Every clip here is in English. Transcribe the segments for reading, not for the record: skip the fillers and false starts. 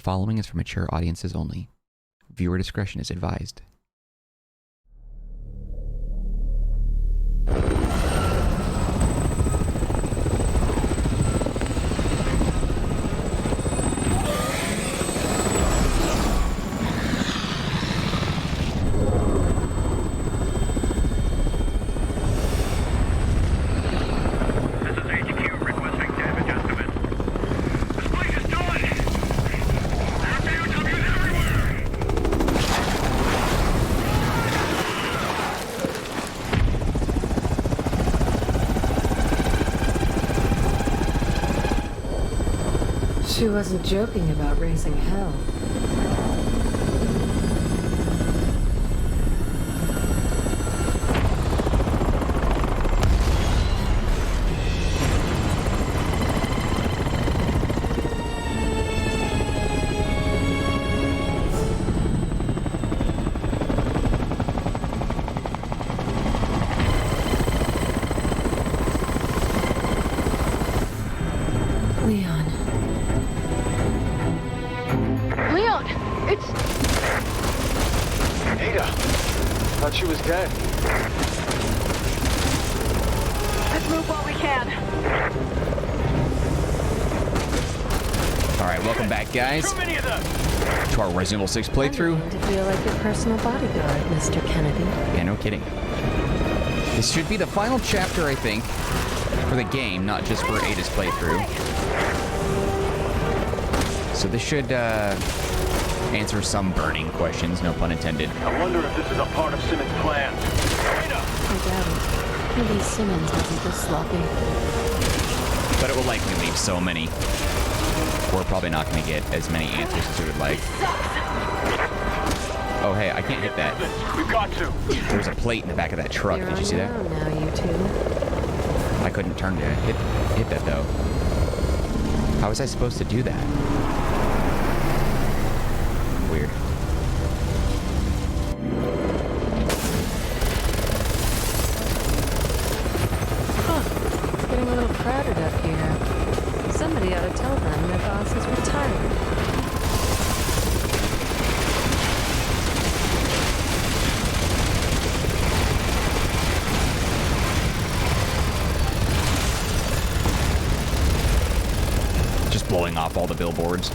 following is for mature audiences only. Viewer discretion is advised. She wasn't joking about raising hell. Leon. Leon! It's... Ada! Thought she was dead. Let's move while we can. Alright, welcome back, guys, Too many of them! to our Resident Evil 6 playthrough. I'm to feel like your personal bodyguard, Mr. Kennedy. Yeah, no kidding. This should be the final chapter, I think, for the game, not just for Ada's playthrough. So this should answer some burning questions, no pun intended. I wonder if this is a part of Simmons' plan. Ada! I doubt it. Maybe Simmons wasn't this sloppy. But it will likely leave so many. We're probably not going to get as many answers as we would like. Oh, hey, I can't hit that. We've got to. There's a plate in the back of that truck. You're Did you on see your that? own now, you two. I couldn't turn to hit that, though. How was I supposed to do that? Weird. Huh. It's getting a little crowded up here. Somebody ought to tell them their boss is retired. Just blowing off all the billboards.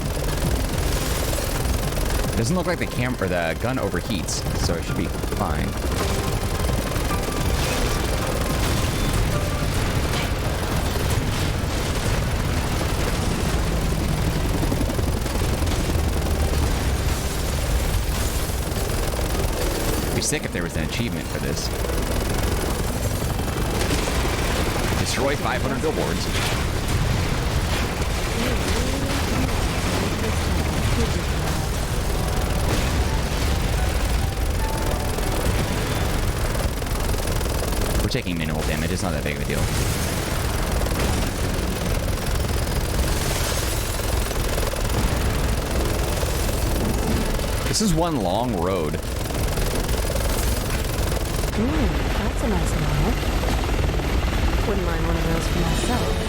Doesn't look like the camera or the gun overheats, so it should be fine. It'd be sick if there was an achievement for this. Destroy 500 billboards. We're taking minimal damage, it's not that big of a deal. This is one long road. Ooh, that's a nice model. Wouldn't mind one of those for myself.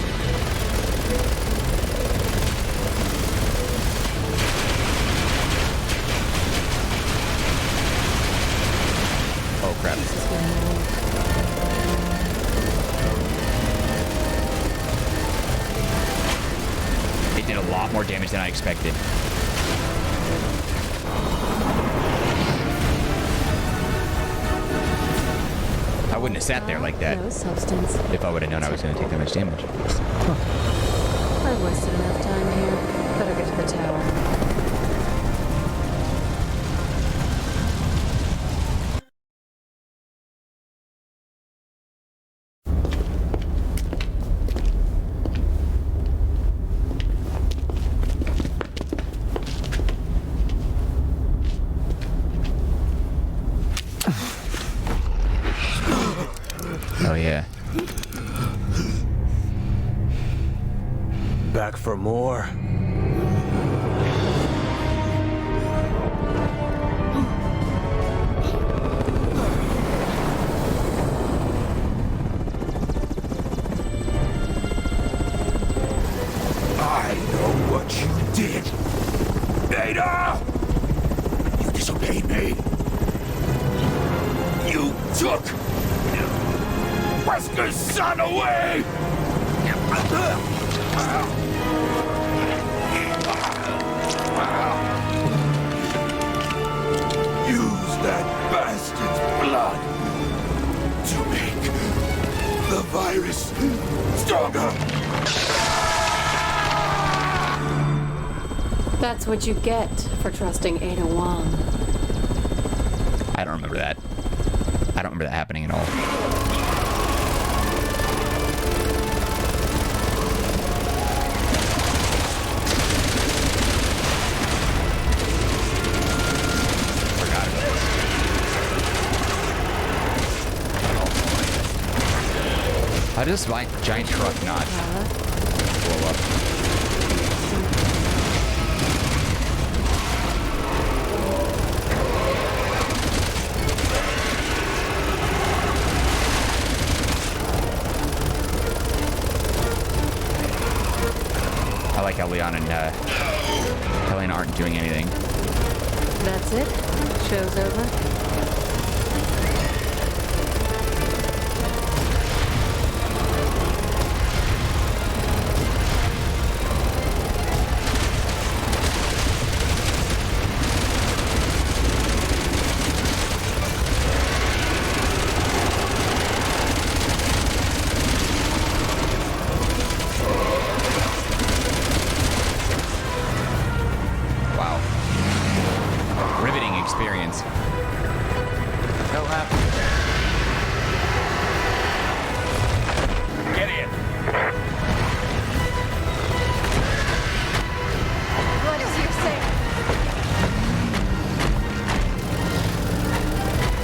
Oh crap. It did a lot more damage than I expected. I wouldn't have sat there like that No substance. if I would have known I was going to take that much damage. I've wasted enough time here. Better get to the tower. Oh yeah. Back for more. I know what you did. Ada! You disobeyed me. You took Wesker's son away! Use that bastard's blood to make the virus stronger! That's what you get for trusting Ada Wong. I don't remember that. I don't remember that happening at all. Forgot about this. How does my giant truck not blow up? I like how Leon and Helena aren't doing anything. That's it? Show's over? Wow. Riveting experience. Hell happened? Get in. Glad to see you're safe.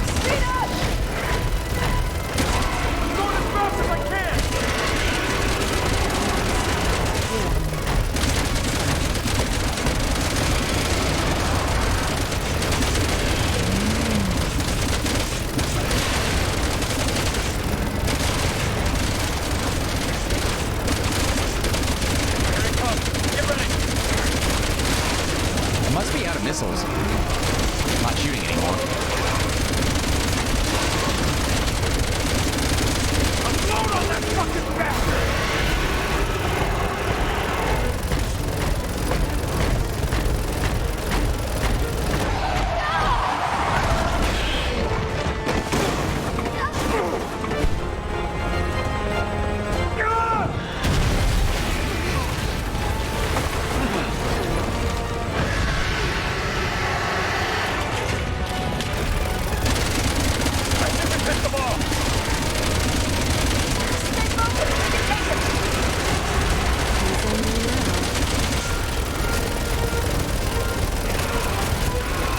Speed up! I'm going as fast as I can! Here it comes. Get ready. It must be out of missiles. Not shooting anymore. Unload on that fucking bastard!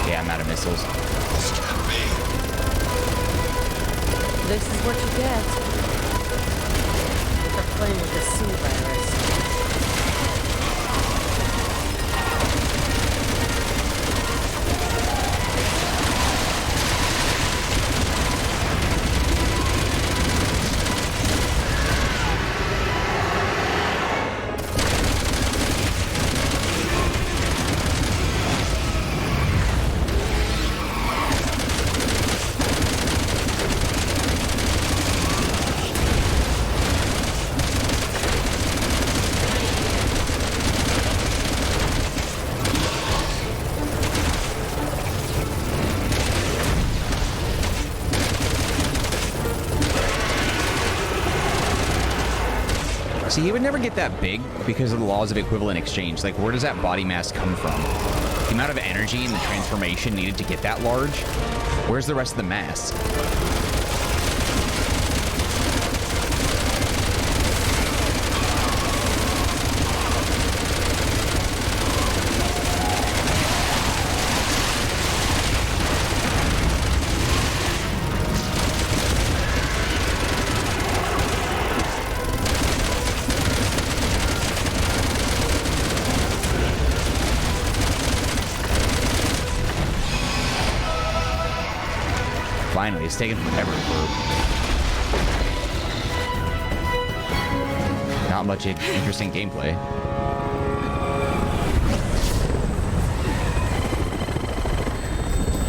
Yeah, I'm out of missiles. This is what you get for playing with the sea virus. See, he would never get that big because of the laws of equivalent exchange. Like, where does that body mass come from? The amount of energy and the transformation needed to get that large? Where's the rest of the mass? Finally, it's taken forever for not much interesting gameplay.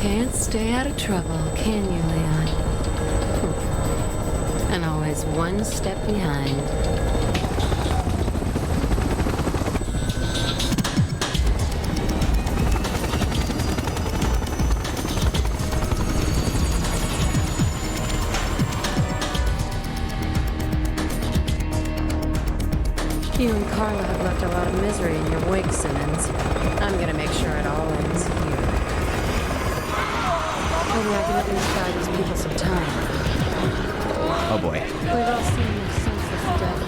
Can't stay out of trouble, can you, Leon? And always one step behind. You and Carla have left a lot of misery in your wake, Simmons. I'm gonna make sure it all ends here. Maybe I can at least buy these people some time. Oh boy. We've all seen the senseless death of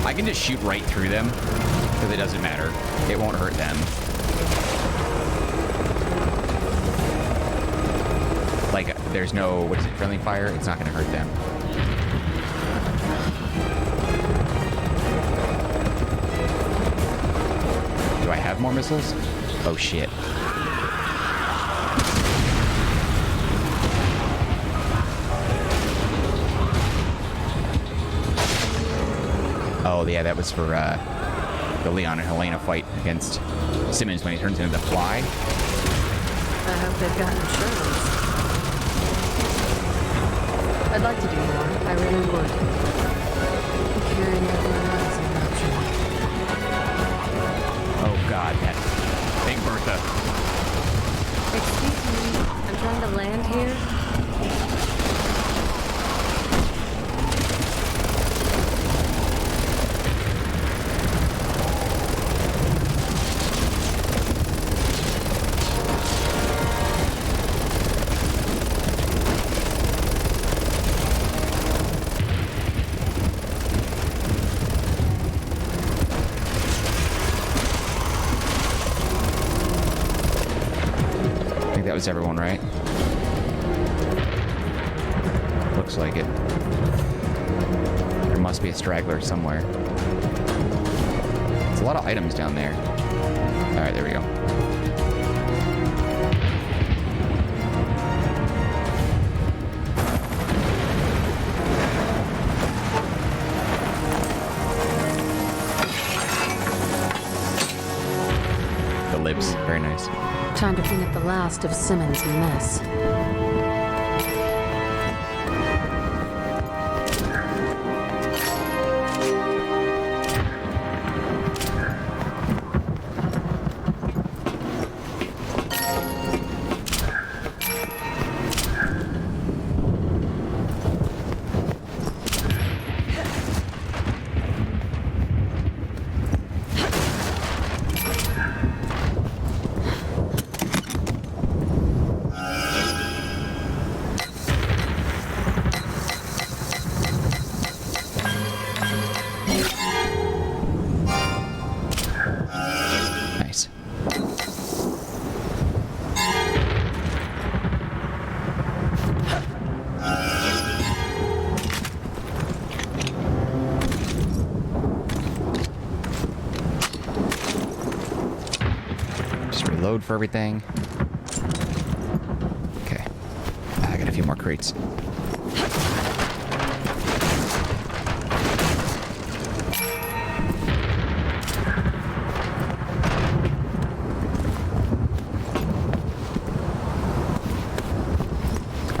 I can just shoot right through them because it doesn't matter. It won't hurt them. Like, there's no, what is it, friendly fire? It's not going to hurt them. Do I have more missiles? Oh, shit. Oh, yeah, that was for the Leon and Helena fight against Simmons when he turns into the fly. I hope they've got insurance. I'd like to do more. I really would. Carrying everyone else is an option. Oh, God, that Big Bertha. Excuse me, I'm trying to land here. That was everyone, right? Looks like it. There must be a straggler somewhere. There's a lot of items down there. Alright, there we go. The libs, very nice. Time to clean up the last of Simmons' mess. Load for everything. Okay. I got a few more crates.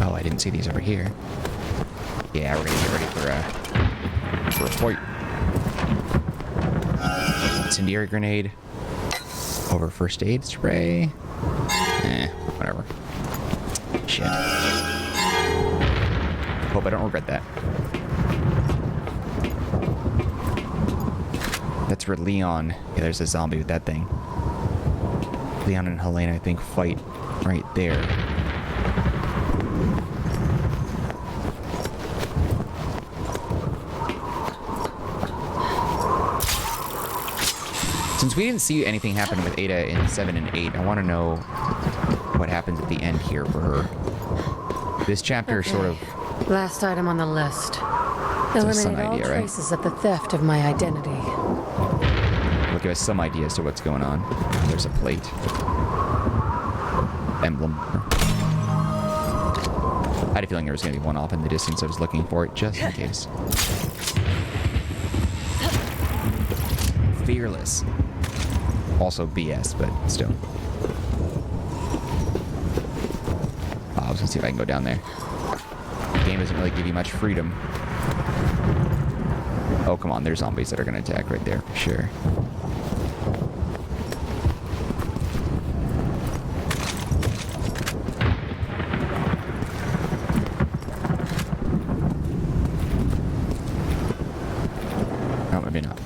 Oh, I didn't see these over here. Yeah, we're gonna get ready for a fight. Incendiary grenade. Over first aid spray. Whatever. Shit. Hope I don't regret that. That's where Leon. Yeah, there's a zombie with that thing. Leon and Helena, I think, fight right there. Since we didn't see anything happen with Ada in 7 and 8, I want to know what happens at the end here for her. This chapter sort of... Last item on the list. Eliminate all traces of the theft of my identity. Will give us some idea as to what's going on. There's a plate. Emblem. I had a feeling there was going to be one off in the distance. I was looking for it just in case. Fearless. Also BS, but still. I was going to see if I can go down there. The game doesn't really give you much freedom. Oh, come on. There's zombies that are going to attack right there for sure. Oh, maybe not.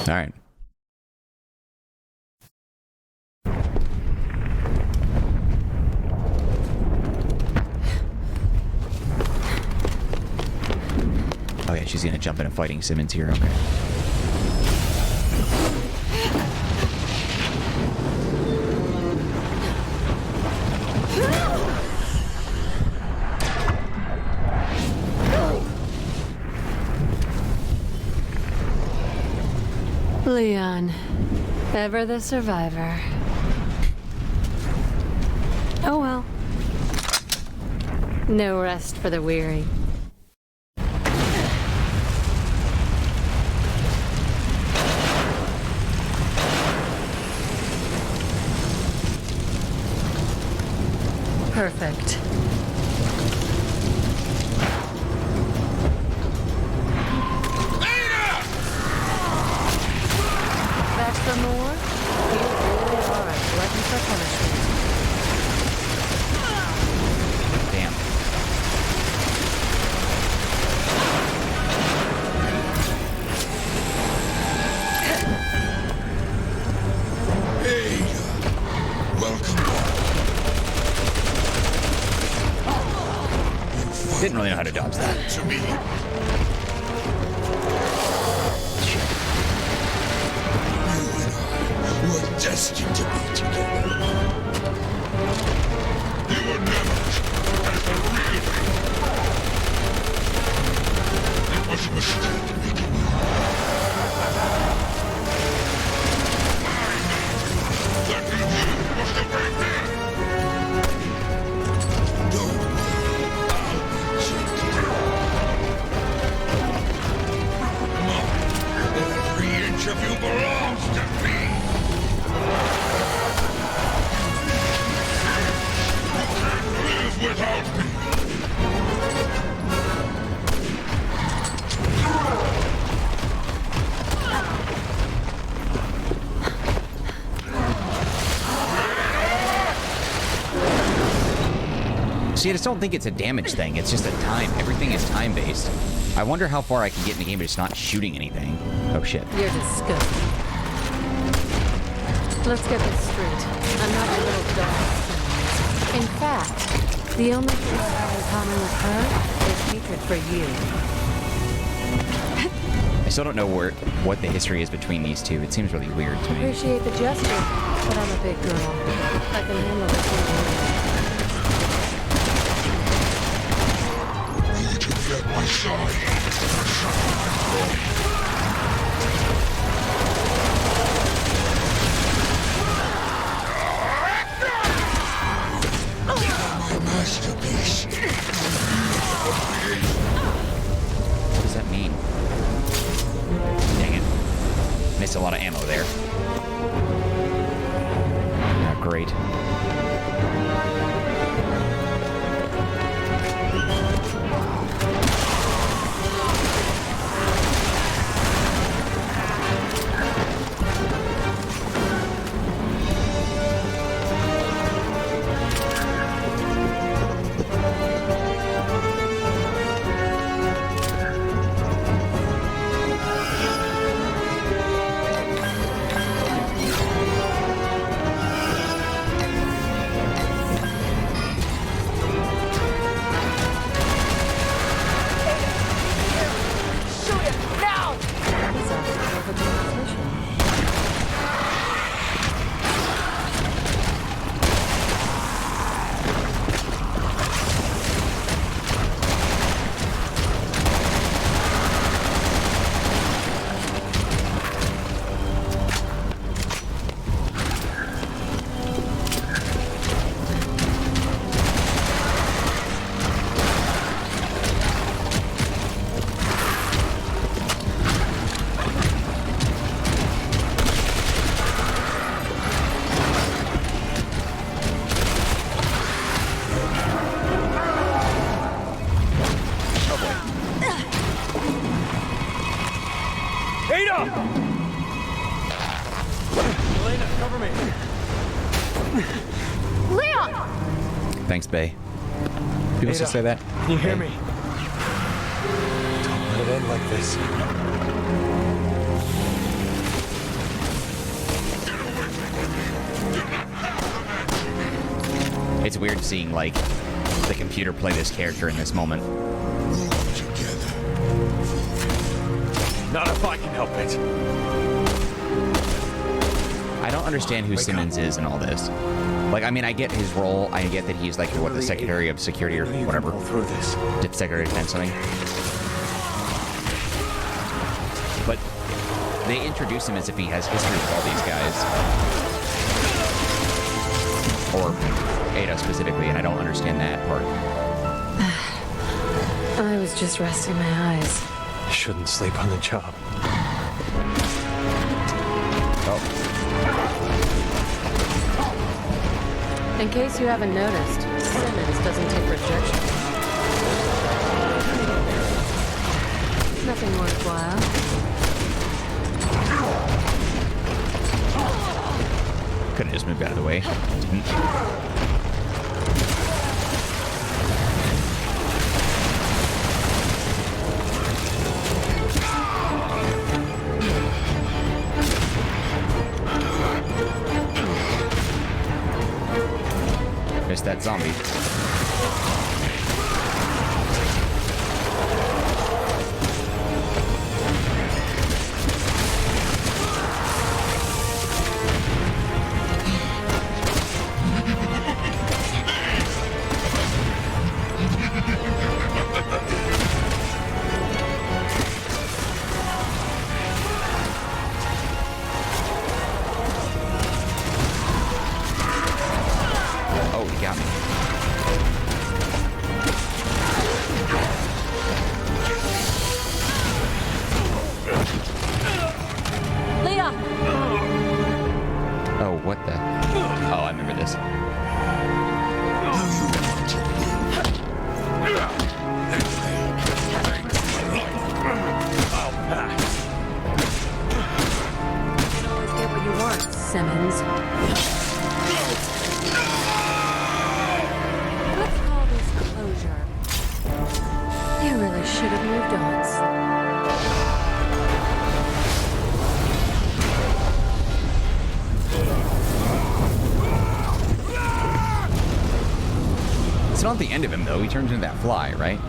All right. Oh yeah, she's gonna jump into fighting Simmons here. Okay. Leon, ever the survivor. Oh well. No rest for the weary. Perfect. Back for more? You really are a glutton for punishment. Damn. Hey, welcome back. Didn't really know how to dodge that. To me. We're destined to be together. You were never as a real. It was a mistake making you. That you was the right man. Don't worry, I'll be gentle. Every inch of you belongs to me. Live without me. See, I just don't think it's a damage thing. It's just a time. Everything is time-based. I wonder how far I can get in the game by just not shooting anything. Oh, shit. You're disgusting. Let's get this straight. I'm not a little dog. In fact, the only thing I have in common with her is hatred for you. I still don't know what the history is between these two. It seems really weird to me. Appreciate the gesture, but I'm a big girl. I can handle this one. You took that my side. My masterpiece. What does that mean? Dang it. Missed a lot of ammo there. Not great. thanks, Bay. People Ada, still say that? Can you hear Bay. me? Don't let it end like this. It's weird seeing, like, the computer play this character in this moment. Not if I can help it. I don't understand who Simmons is in all this. Like, I mean, I get his role. I get that he's, like, what, the Secretary of Security or whatever. Pull through this. Secretary of Defense, something. But they introduce him as if he has history with all these guys. Or Ada specifically, and I don't understand that part. I was just resting my eyes. Shouldn't sleep on the job. Oh. In case you haven't noticed, Simmons doesn't take rejection. Nothing worthwhile. Could've just moved out of the way. Didn't. Missed that zombie. Oh, he got me. Leon! Oh, what the? Oh, I remember this. I'll pass. You can always get what you want, Simmons. Let's call this closure. You really should have moved on. It's not the end of him, though. He turns into that fly, right?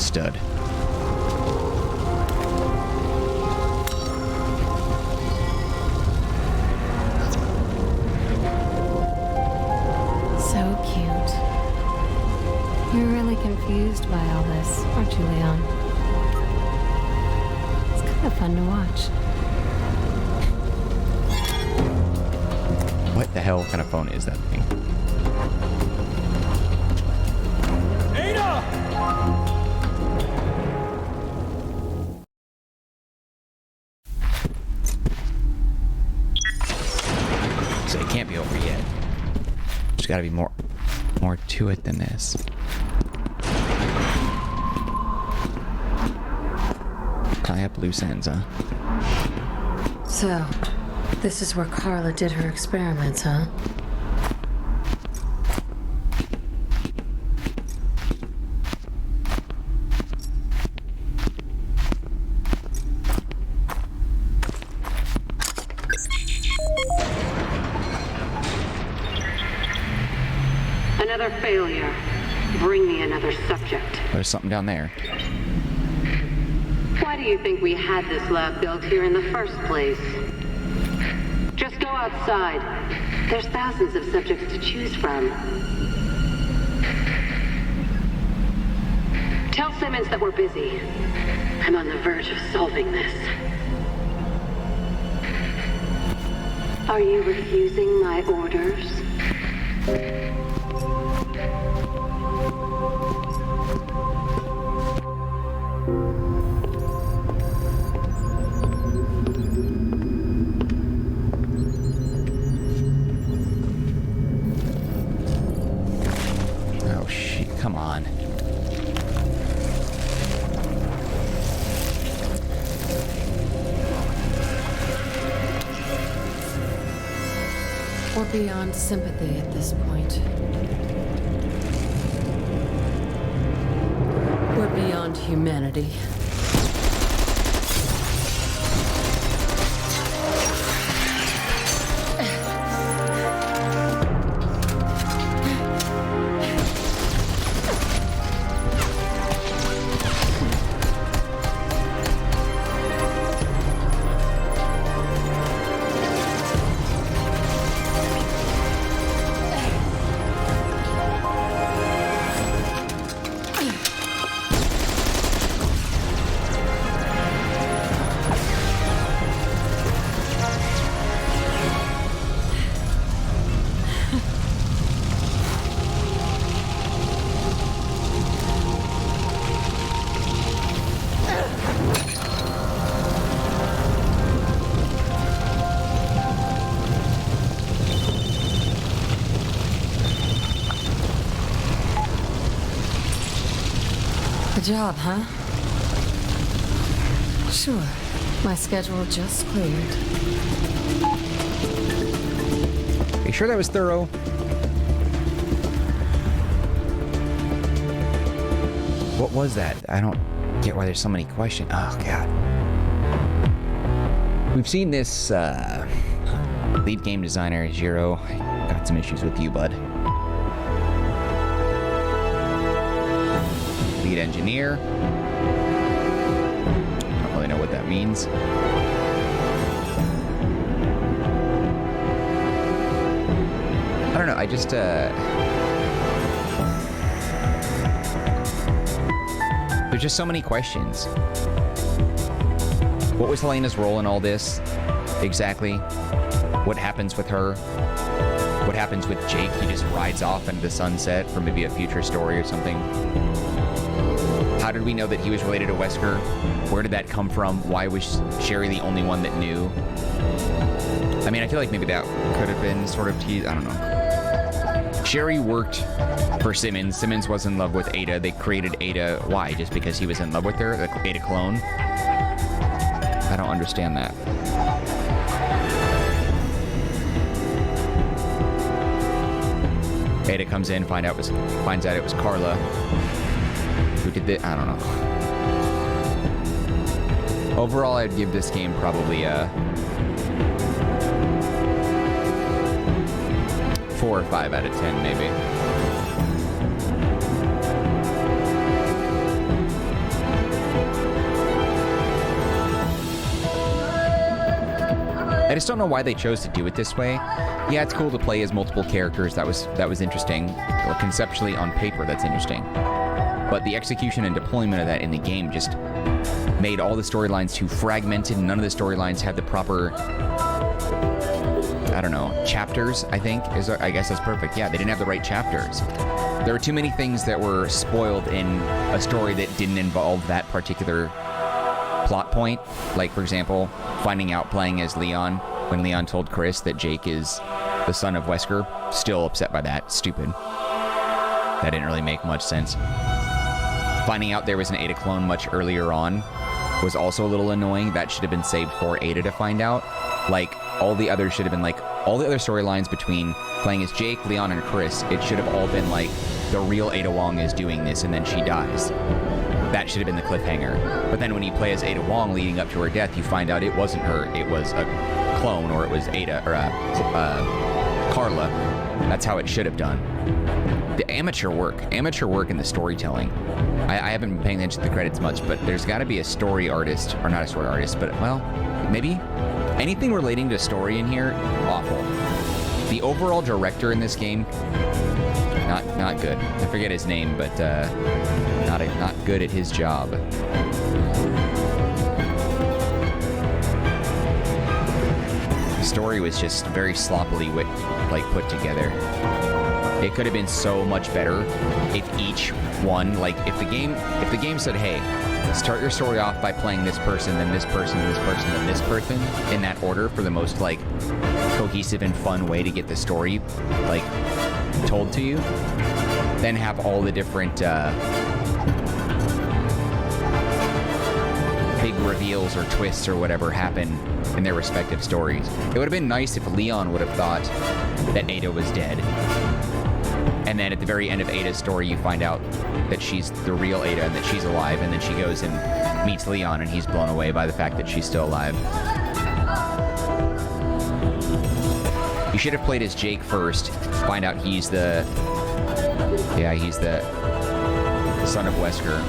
Stud. So cute. You're really confused by all this, aren't you, Leon? It's kind of fun to watch. What the hell kind of phone is that thing? Ada! So it can't be over yet. There's got to be more to it than this. Tie up loose ends, huh? So, this is where Carla did her experiments, huh? Another failure. Bring me another subject. There's something down there. Why do you think we had this lab built here in the first place? Just go outside. There's thousands of subjects to choose from. Tell Simmons that we're busy. I'm on the verge of solving this. Are you refusing my orders? Oh, shit. Come on. We're beyond sympathy at this point. We're beyond humanity. Good job, huh? Sure. My schedule just cleared. Are you sure that was thorough? What was that? I don't get why there's so many questions. Oh, God. We've seen this lead game designer, Zero. Got some issues with you, bud. Lead engineer. Don't really know what that means. I don't know. I just there's just so many questions. What was Helena's role in all this? Exactly. What happens with her? What happens with Jake? He just rides off into the sunset for maybe a future story or something. How did we know that he was related to Wesker? Where did that come from? Why was Sherry the only one that knew? I mean, I feel like maybe that could have been sort of teased. I don't know. Sherry worked for Simmons. Simmons was in love with Ada. They created Ada. Why? Just because he was in love with her? The Ada clone? I don't understand that. Ada comes in, finds out it was Carla who did the. I don't know. Overall, I'd give this game probably a 4 or 5 out of 10, maybe. I just don't know why they chose to do it this way. Yeah, it's cool to play as multiple characters. That was interesting. Well, conceptually on paper, that's interesting. But the execution and deployment of that in the game just made all the storylines too fragmented. None of the storylines had the proper, I don't know, chapters, I think. I guess that's perfect. Yeah, they didn't have the right chapters. There were too many things that were spoiled in a story that didn't involve that particular plot point. Like, for example, finding out playing as Leon when Leon told Chris that Jake is the son of Wesker. Still upset by that. Stupid. That didn't really make much sense. Finding out there was an Ada clone much earlier on was also a little annoying. That should have been saved for Ada to find out. Like, all the others should have been like, all the other storylines between playing as Jake, Leon, and Chris, it should have all been like, the real Ada Wong is doing this and then she dies. That should have been the cliffhanger. But then when you play as Ada Wong leading up to her death, you find out it wasn't her, it was a clone, or it was Ada, or Carla. That's how it should have done. The amateur work in the storytelling. I haven't been paying attention to the credits much, but there's got to be a story artist, or not a story artist, but, well, maybe anything relating to story in here, awful. The overall director in this game, not good. I forget his name, but not good at his job. The story was just very sloppily put together. It could have been so much better if each one, if the game said, hey, start your story off by playing this person, then this person, this person, then this person, in that order for the most, cohesive and fun way to get the story, told to you. Then have all the different, big reveals or twists or whatever happen in their respective stories. It would have been nice if Leon would have thought that Ada was dead. And then at the very end of Ada's story, you find out that she's the real Ada and that she's alive. And then she goes and meets Leon, and he's blown away by the fact that she's still alive. You should have played as Jake first. Find out he's the... Yeah, he's the son of Wesker.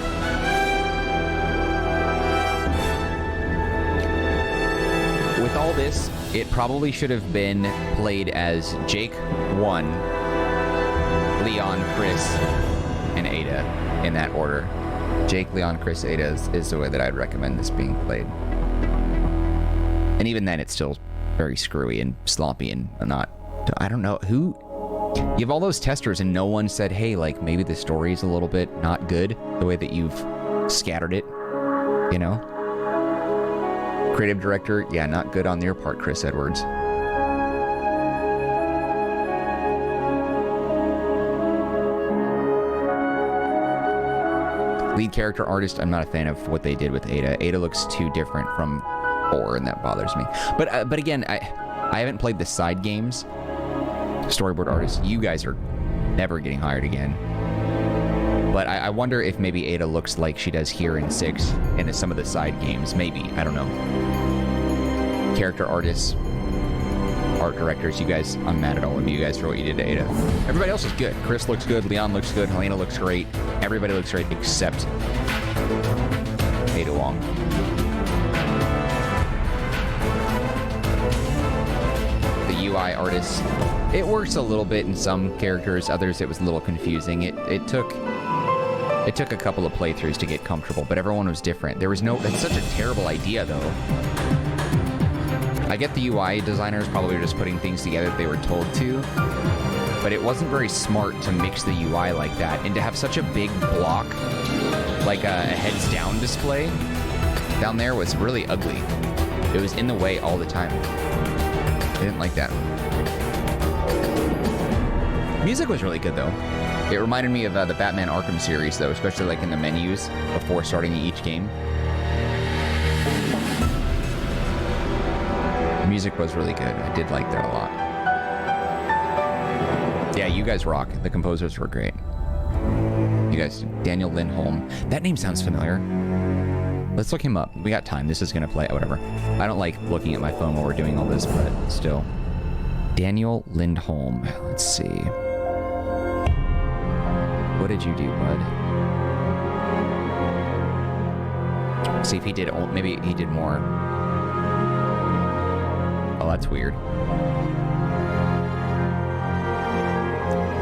With all this, it probably should have been played as Jake 1, Leon, Chris, and Ada in that order. Jake, Leon, Chris, Ada is the way that I'd recommend this being played. And even then, it's still very screwy and sloppy and not... I don't know who... You have all those testers and no one said, hey, like, maybe the story's a little bit not good, the way that you've scattered it, you know? Creative director, yeah, not good on your part, Chris Edwards. Lead character artist, I'm not a fan of what they did with Ada. Ada looks too different from 4, and that bothers me. But again, I haven't played the side games. Storyboard artists, you guys are never getting hired again. But I wonder if maybe Ada looks like she does here in 6 and in some of the side games. Maybe. I don't know. Character artists, art directors, you guys, I'm mad at all of you guys for what you did to Ada. Everybody else is good. Chris looks good. Leon looks good. Helena looks great. Everybody looks great except Ada Wong. The UI artists, it works a little bit in some characters. Others, it was a little confusing. It took a couple of playthroughs to get comfortable, but everyone was different. There was no... It's such a terrible idea, though. I get the UI designers probably were just putting things together that they were told to, but it wasn't very smart to mix the UI like that, and to have such a big block, like a heads down display down there was really ugly. It was in the way all the time. I didn't like that. Music was really good, though. It reminded me of the Batman Arkham series, though, especially like in the menus before starting each game. The music was really good. I did like that a lot. Yeah, you guys rock. The composers were great. You guys, Daniel Lindholm. That name sounds familiar. Let's look him up. We got time. This is going to play. Whatever. I don't like looking at my phone while we're doing all this, but still. Daniel Lindholm. Let's see. What did you do, bud? See if he did... Maybe he did more. Oh, that's weird.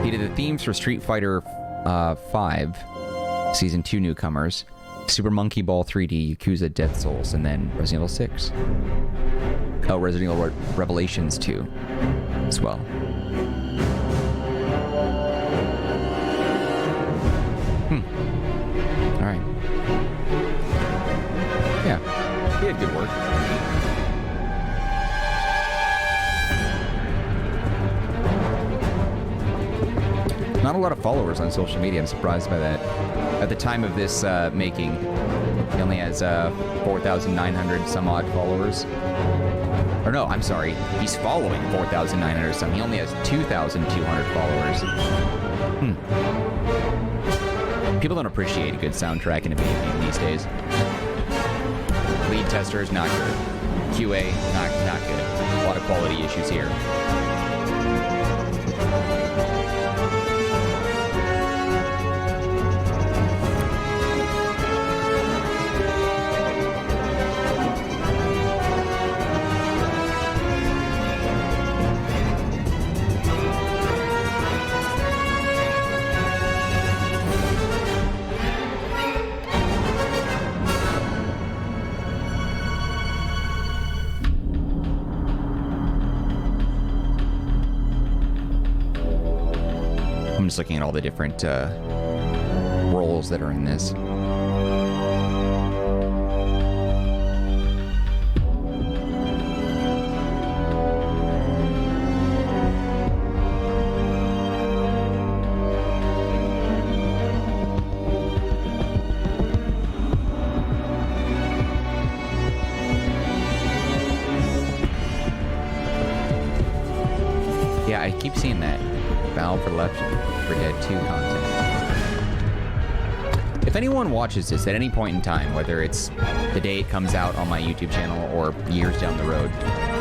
He did the themes for Street Fighter 5, Season 2 newcomers, Super Monkey Ball 3D, Yakuza Death Souls, and then Resident Evil 6. Oh, Resident Evil Revelations 2 as well. Alright. Yeah, he had good work. Not a lot of followers on social media. I'm surprised by that. At the time of this making, he only has 4,900 some odd followers. Or no, I'm sorry. He's following 4,900 some. He only has 2,200 followers. People don't appreciate a good soundtrack in a video game these days. Lead tester is not good. QA, not good. A lot of quality issues here. I'm just looking at all the different roles that are in this. seeing that. Valve for Left 4 Dead 2 content. If anyone watches this at any point in time, whether it's the day it comes out on my YouTube channel or years down the road,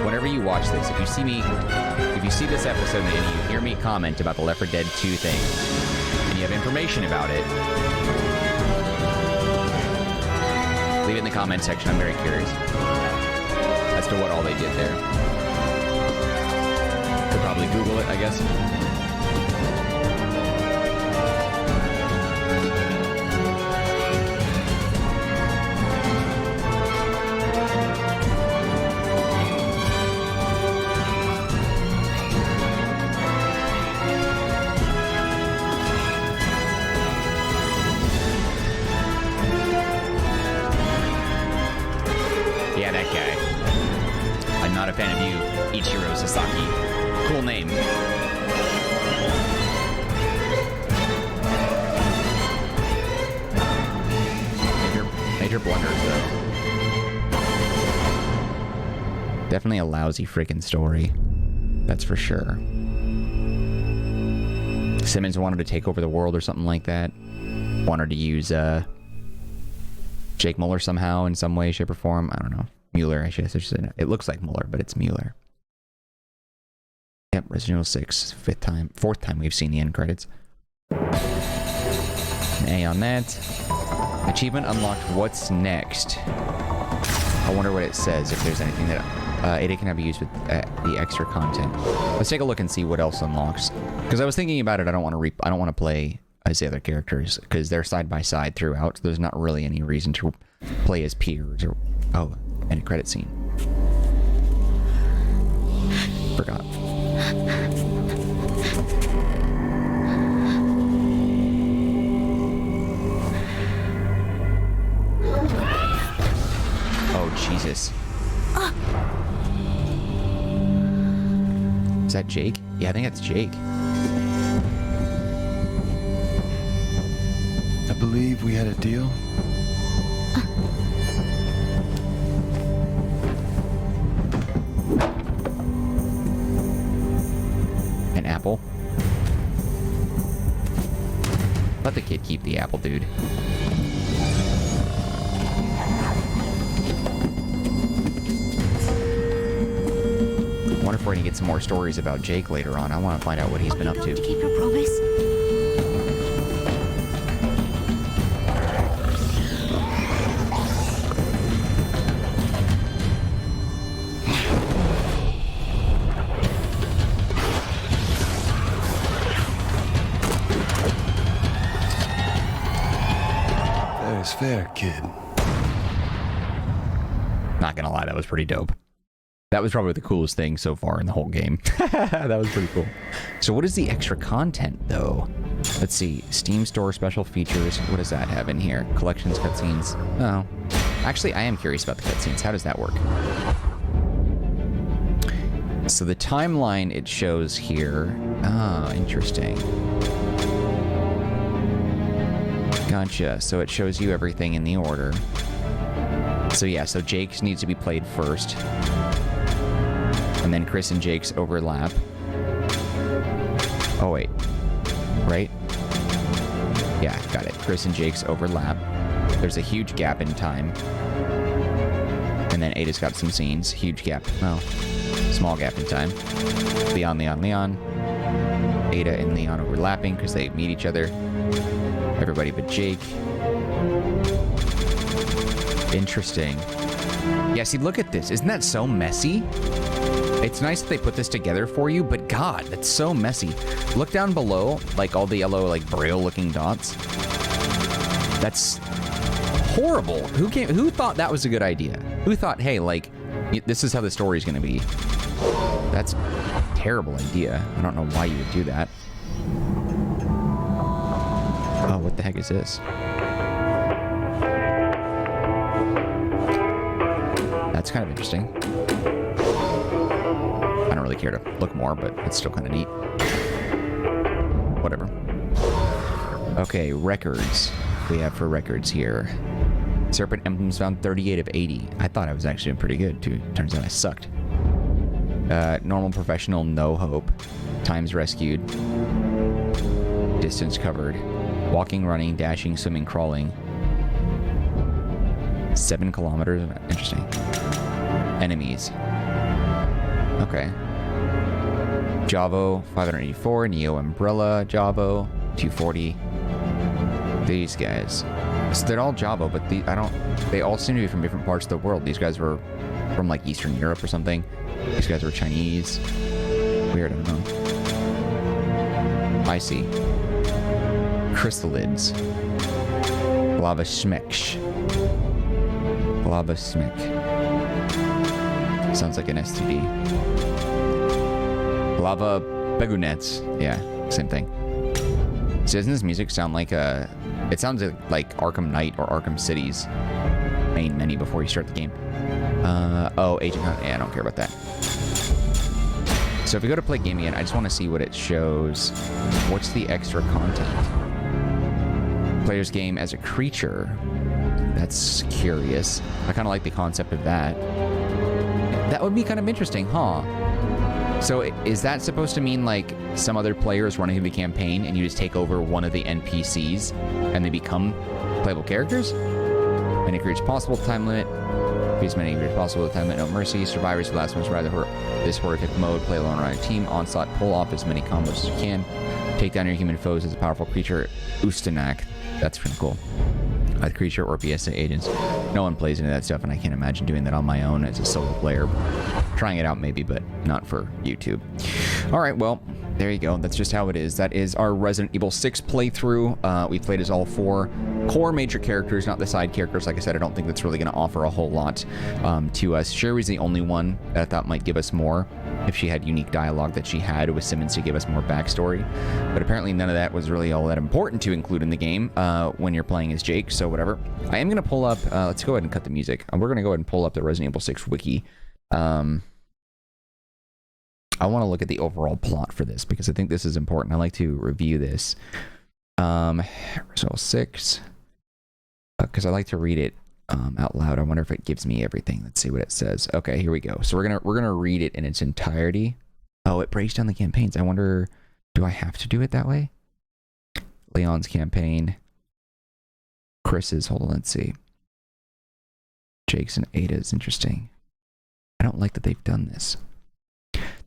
whenever you watch this, if you see this episode and you hear me comment about the Left 4 Dead 2 thing, and you have information about it, leave it in the comment section. I'm very curious as to what all they did there. Could probably Google it, I guess. Yeah, that guy. I'm not a fan of you, Ichiro Sasaki. Cool name. Major blunders, though. Definitely a lousy freaking story. That's for sure. Simmons wanted to take over the world or something like that. Wanted to use, Jake Muller somehow in some way, shape, or form. I don't know. Mueller, I should say. It looks like Muller, but it's Mueller. Yep, Resident Evil 6. Fourth time we've seen the end credits. An A on that. Achievement unlocked. What's next? I wonder what it says, if there's anything that... it can be used with the extra content. Let's take a look and see what else unlocks. Because I was thinking about it, I don't want to play as the other characters, because they're side by side throughout, so there's not really any reason to play as peers or... Oh, end credit scene. Forgot. Oh, Jesus. Is that Jake? Yeah, I think that's Jake. I believe we had a deal. An apple. Let the kid keep the apple, dude. I wonder if we're gonna get some more stories about Jake later on. I want to find out what he's been up to. Keep your promise. Fair's fair, kid. Not gonna lie, that was pretty dope. That was probably the coolest thing so far in the whole game. That was pretty cool. So what is the extra content, though? Let's see. Steam Store special features. What does that have in here? Collections, cutscenes. Oh. Actually, I am curious about the cutscenes. How does that work? So the timeline it shows here. Oh, interesting. Gotcha. So it shows you everything in the order. So yeah, so Jake's needs to be played first. And then Chris and Jake's overlap. Oh, wait. Right? Yeah, got it. Chris and Jake's overlap. There's a huge gap in time. And then Ada's got some scenes. Huge gap. Oh. Small gap in time. Leon. Ada and Leon overlapping because they meet each other. Everybody but Jake. Interesting. Yeah, see, look at this. Isn't that so messy? It's nice that they put this together for you, but God, that's so messy. Look down below, like all the yellow, like braille-looking dots. That's horrible. Who thought that was a good idea? Who thought, hey, like, this is how the story's gonna be? That's a terrible idea. I don't know why you would do that. Oh, what the heck is this? That's kind of interesting. I don't really care to look more, but it's still kind of neat. Whatever. Okay, records. We have for records here. Serpent emblems found 38 of 80. I thought I was actually doing pretty good, too. Turns out I sucked. Normal, professional, no hope. Times rescued. Distance covered. Walking, running, dashing, swimming, crawling. 7 kilometers. Interesting. Enemies. Okay. Javo 584, Neo Umbrella, Javo 240. These guys. So they're all Javo, but they all seem to be from different parts of the world. These guys were from like Eastern Europe or something. These guys were Chinese. Weird, I don't know. I see. Chrysalids. Lava Smeksh. Lava Smek. Sounds like an STD. Lava Begunets. Yeah, same thing. So doesn't this music sound like a... It sounds like Arkham Knight or Arkham City's main menu before you start the game. Oh, Agent Hunt. Yeah, I don't care about that. So if we go to play game again, I just want to see what it shows. What's the extra content? Player's game as a creature. That's curious. I kind of like the concept of that. That would be kind of interesting, huh? So is that supposed to mean like some other player is running through the campaign and you just take over one of the NPCs and they become playable characters? Many creatures possible, time limit. Be as many creatures possible, time limit, no mercy. Survivors for last ones, rather this horrific mode. Play alone or on a team. Onslaught, pull off as many combos as you can. Take down your human foes as a powerful creature. Ustanak. That's pretty cool. A creature or PSA agents. No one plays into that stuff, and I can't imagine doing that on my own as a solo player. Trying it out maybe, but not for YouTube. All right, well, there you go. That's just how it is. That is our Resident Evil 6 playthrough. We played as all 4 core major characters, not the side characters. Like I said, I don't think that's really going to offer a whole lot to us. Sherry's the only one that I thought might give us more if she had unique dialogue that she had with Simmons to give us more backstory. But apparently none of that was really all that important to include in the game when you're playing as Jake, so whatever. I am going to pull up... let's go ahead and cut the music. We're going to go ahead and pull up the Resident Evil 6 wiki. I want to look at the overall plot for this because I think this is important. I like to review this. Resident Evil 6. Because I like to read it out loud. I wonder if it gives me everything. Let's see what it says. Okay, here we go. So we're gonna read it in its entirety. Oh, it breaks down the campaigns. I wonder, do I have to do it that way? Leon's campaign. Chris's. Hold on, let's see. Jake's and Ada's. Interesting. I don't like that they've done this.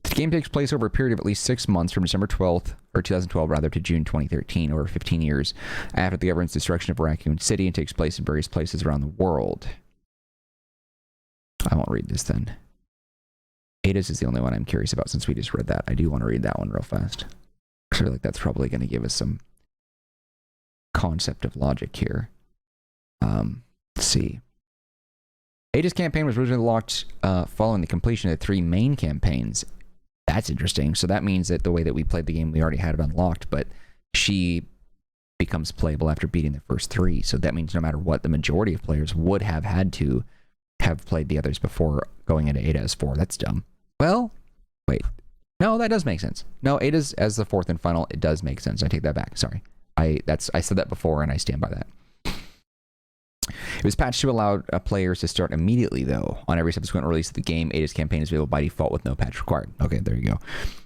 The game takes place over a period of at least 6 months from December 12th, or 2012 rather, to June 2013, over 15 years after the government's destruction of Raccoon City, and takes place in various places around the world. I won't read this then. Ada's is the only one I'm curious about since we just read that. I do want to read that one real fast. I feel like that's probably going to give us some concept of logic here. Let's see. Ada's campaign was originally locked following the completion of the 3 main campaigns. That's interesting. So that means that the way that we played the game, we already had it unlocked, but she becomes playable after beating the first 3. So that means no matter what, the majority of players would have had to have played the others before going into Ada as 4. That's dumb. Well, wait. No, that does make sense. No, Ada's as the 4th and final, it does make sense. I take that back. Sorry. I said that before and I stand by that. It was patched to allow players to start immediately, though. On every subsequent release of the game, Ada's campaign is available by default with no patch required. Okay, there you go.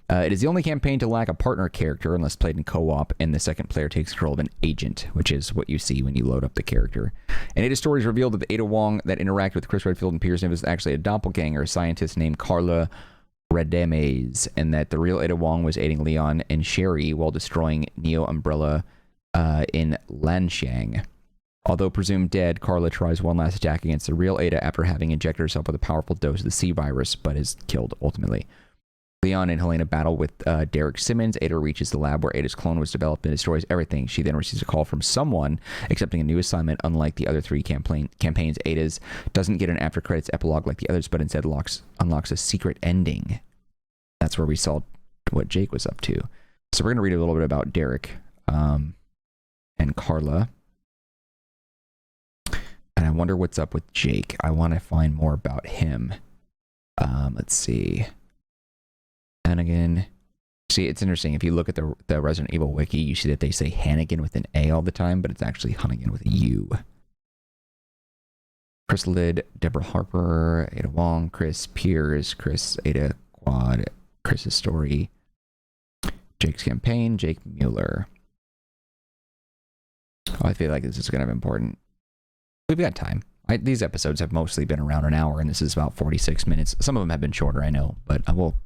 It is the only campaign to lack a partner character unless played in co-op, and the second player takes control of an agent, which is what you see when you load up the character. And Ada's story is revealed that the Ada Wong that interacted with Chris Redfield and Pearson was actually a doppelganger, a scientist named Carla Redemes, and that the real Ada Wong was aiding Leon and Sherry while destroying Neo Umbrella in Lanshang. Although presumed dead, Carla tries one last attack against the real Ada after having injected herself with a powerful dose of the C virus, but is killed ultimately. Leon and Helena battle with Derek Simmons. Ada reaches the lab where Ada's clone was developed and destroys everything. She then receives a call from someone accepting a new assignment. Unlike the other 3 campaigns, Ada's doesn't get an after-credits epilogue like the others, but instead unlocks a secret ending. That's where we saw what Jake was up to. So we're going to read a little bit about Derek and Carla. And I wonder what's up with Jake. I want to find more about him. Let's see. Hannigan. See, it's interesting. If you look at the Resident Evil wiki, you see that they say Hannigan with an A all the time, but it's actually Hunnigan with a U. Chris Lid, Deborah Harper, Ada Wong, Chris Piers, Chris Ada Quad, Chris's story. Jake's campaign, Jake Mueller. Oh, I feel like this is kind of important. We've got time. These episodes have mostly been around an hour, and this is about 46 minutes. Some of them have been shorter, I know, but I will,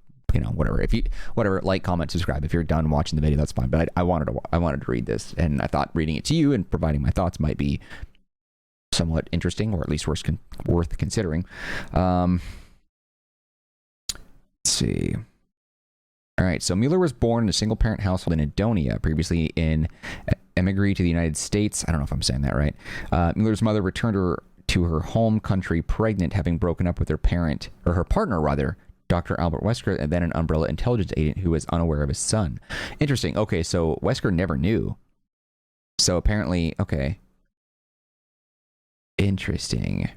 whatever. If you, whatever, like, comment, subscribe. If you're done watching the video, that's fine. But I wanted to read this, and I thought reading it to you and providing my thoughts might be somewhat interesting, or at least worth considering. Let's see. All right, so Mueller was born in a single-parent household in Edonia, previously emigrated to the United States. I don't know if I'm saying that right. Mueller's mother returned to her home country pregnant, having broken up with her partner rather, Dr. Albert Wesker, and then an Umbrella intelligence agent who was unaware of his son. Interesting. Okay, so Wesker never knew. So apparently, okay. Interesting.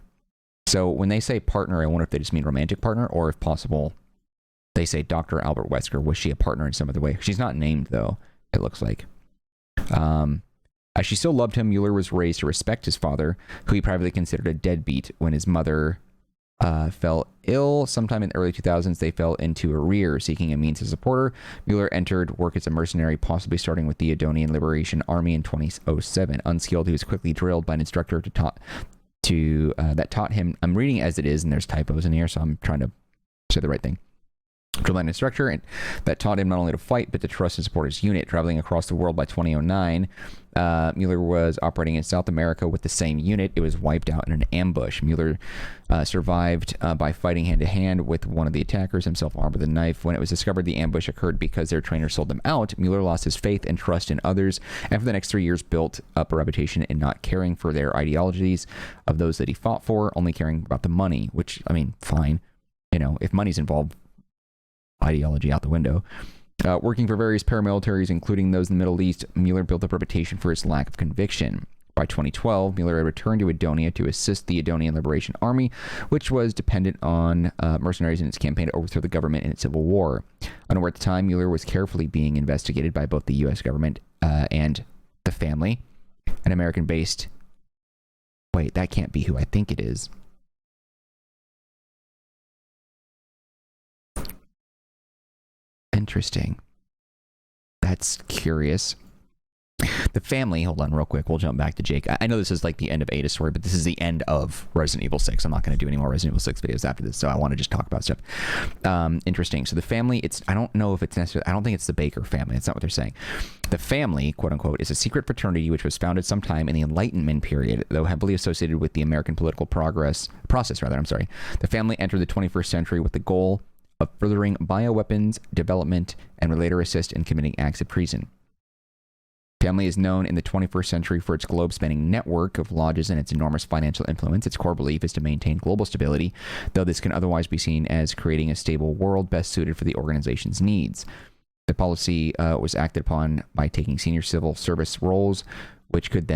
So when they say partner, I wonder if they just mean romantic partner, or if possible, they say Dr. Albert Wesker. Was she a partner in some other way? She's not named, though, it looks like. As she still loved him, Mueller was raised to respect his father, who he privately considered a deadbeat. When his mother fell ill sometime in the early 2000s, they fell into arrears, seeking a means to support her. Mueller entered work as a mercenary, possibly starting with the Edonian Liberation Army in 2007. Unskilled, he was quickly drilled by an instructor that taught him. I'm reading as it is, and there's typos in here, so I'm trying to say the right thing. Drilled by an instructor and that taught him not only to fight, but to trust and support his unit. Traveling across the world by 2009, Mueller was operating in South America with the same unit. It was wiped out in an ambush. Mueller survived by fighting hand-to-hand with one of the attackers, himself armed with a knife. When it was discovered the ambush occurred because their trainer sold them out, Mueller lost his faith and trust in others, and for the next 3 years built up a reputation in not caring for their ideologies of those that he fought for, only caring about the money, which, I mean, fine. If money's involved, ideology out the window. Working for various paramilitaries, including those in the Middle East, Mueller built up a reputation for his lack of conviction. By 2012, Mueller had returned to Edonia to assist the Edonian Liberation Army, which was dependent on mercenaries in its campaign to overthrow the government in its civil war. Unaware at the time, Mueller was carefully being investigated by both the U.S. government and the family, an American-based... Wait, that can't be who I think it is. Interesting. That's curious. The family, hold on real quick, we'll jump back to Jake. I know this is like the end of Ada's story, but this is the end of Resident Evil 6. I'm not going to do any more Resident Evil 6 videos after this, so I want to just talk about stuff. Interesting. So the family, I don't know if it's necessarily, I don't think it's the Baker family. That's not what they're saying. The family, quote unquote, is a secret fraternity which was founded sometime in the Enlightenment period, though heavily associated with the American political process. The family entered the 21st century with the goal of furthering bioweapons development and would later assist in committing acts of treason. Family is known in the 21st century for its globe-spanning network of lodges and its enormous financial influence. Its core belief is to maintain global stability, though this can otherwise be seen as creating a stable world best suited for the organization's needs. The policy was acted upon by taking senior civil service roles, which could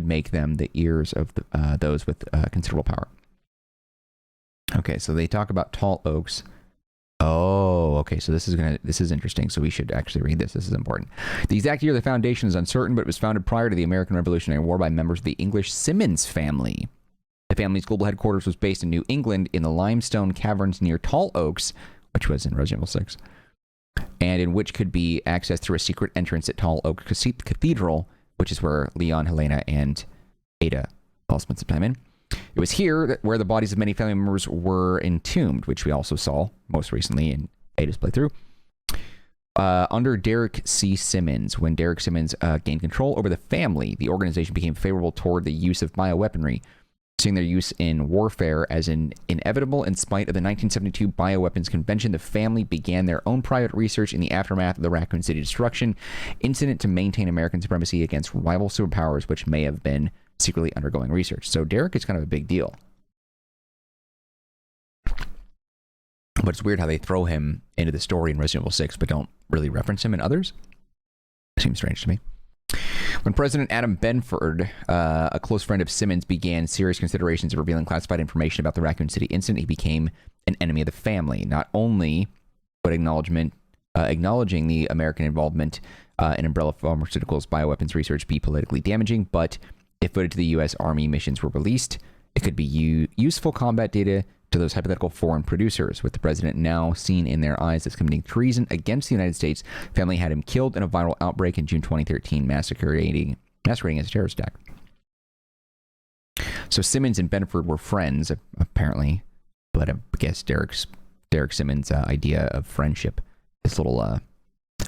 make them the ears of those with considerable power. Okay, so they talk about tall oaks. Oh, okay, so this is interesting. So we should actually read this. This is important. The exact year of the foundation is uncertain, but it was founded prior to the American Revolutionary War by members of the English Simmons family. The family's global headquarters was based in New England in the limestone caverns near Tall Oaks, which was in Resident Evil 6, and in which could be accessed through a secret entrance at Tall Oak Cathedral, which is where Leon, Helena, and Ada all spent some time in. It was here where the bodies of many family members were entombed, which we also saw most recently in Ada's playthrough. Under Derek C. Simmons, when Derek Simmons gained control over the family, the organization became favorable toward the use of bioweaponry, seeing their use in warfare as inevitable. In spite of the 1972 Bioweapons Convention, the family began their own private research in the aftermath of the Raccoon City destruction incident to maintain American supremacy against rival superpowers, which may have been secretly undergoing research. So Derek is kind of a big deal. But it's weird how they throw him into the story in Resident Evil 6, but don't really reference him in others. Seems strange to me. When President Adam Benford, a close friend of Simmons, began serious considerations of revealing classified information about the Raccoon City incident, he became an enemy of the family. Not only would acknowledging the American involvement in Umbrella Pharmaceuticals bioweapons research be politically damaging, but if footage of the U.S. Army missions were released, it could be useful combat data to those hypothetical foreign producers, with the president now seen in their eyes as committing treason against the United States. Family had him killed in a viral outbreak in June 2013, masquerading as a terrorist attack. So Simmons and Benford were friends, apparently, but I guess Derek Simmons' idea of friendship is a little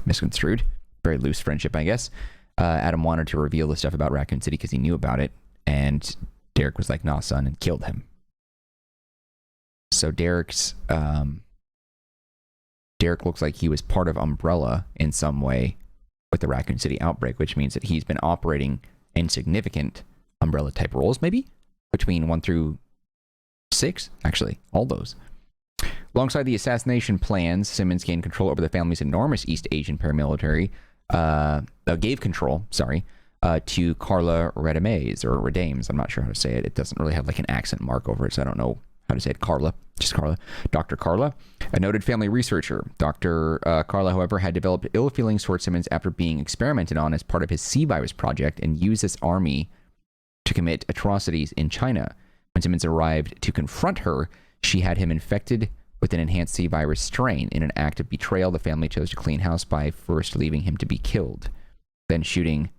misconstrued. Very loose friendship, I guess. Adam wanted to reveal the stuff about Raccoon City because he knew about it, and Derek was like, "Nah, son," and killed him. So Derek looks like he was part of Umbrella in some way with the Raccoon City outbreak, which means that he's been operating in significant Umbrella type roles, maybe between 1 through 6, actually, all those. Alongside the assassination plans, Simmons gained control over the family's enormous East Asian paramilitary. Gave control, to Carla Redames. I'm not sure how to say it. It doesn't really have like an accent mark over it, so I don't know how to say it. Carla. Dr. Carla, a noted family researcher. Dr. Carla, however, had developed ill feelings towards Simmons after being experimented on as part of his C virus project and used this army to commit atrocities in China. When Simmons arrived to confront her, she had him infected with an enhanced C virus strain. In an act of betrayal, the family chose to clean house by first leaving him to be killed, then shooting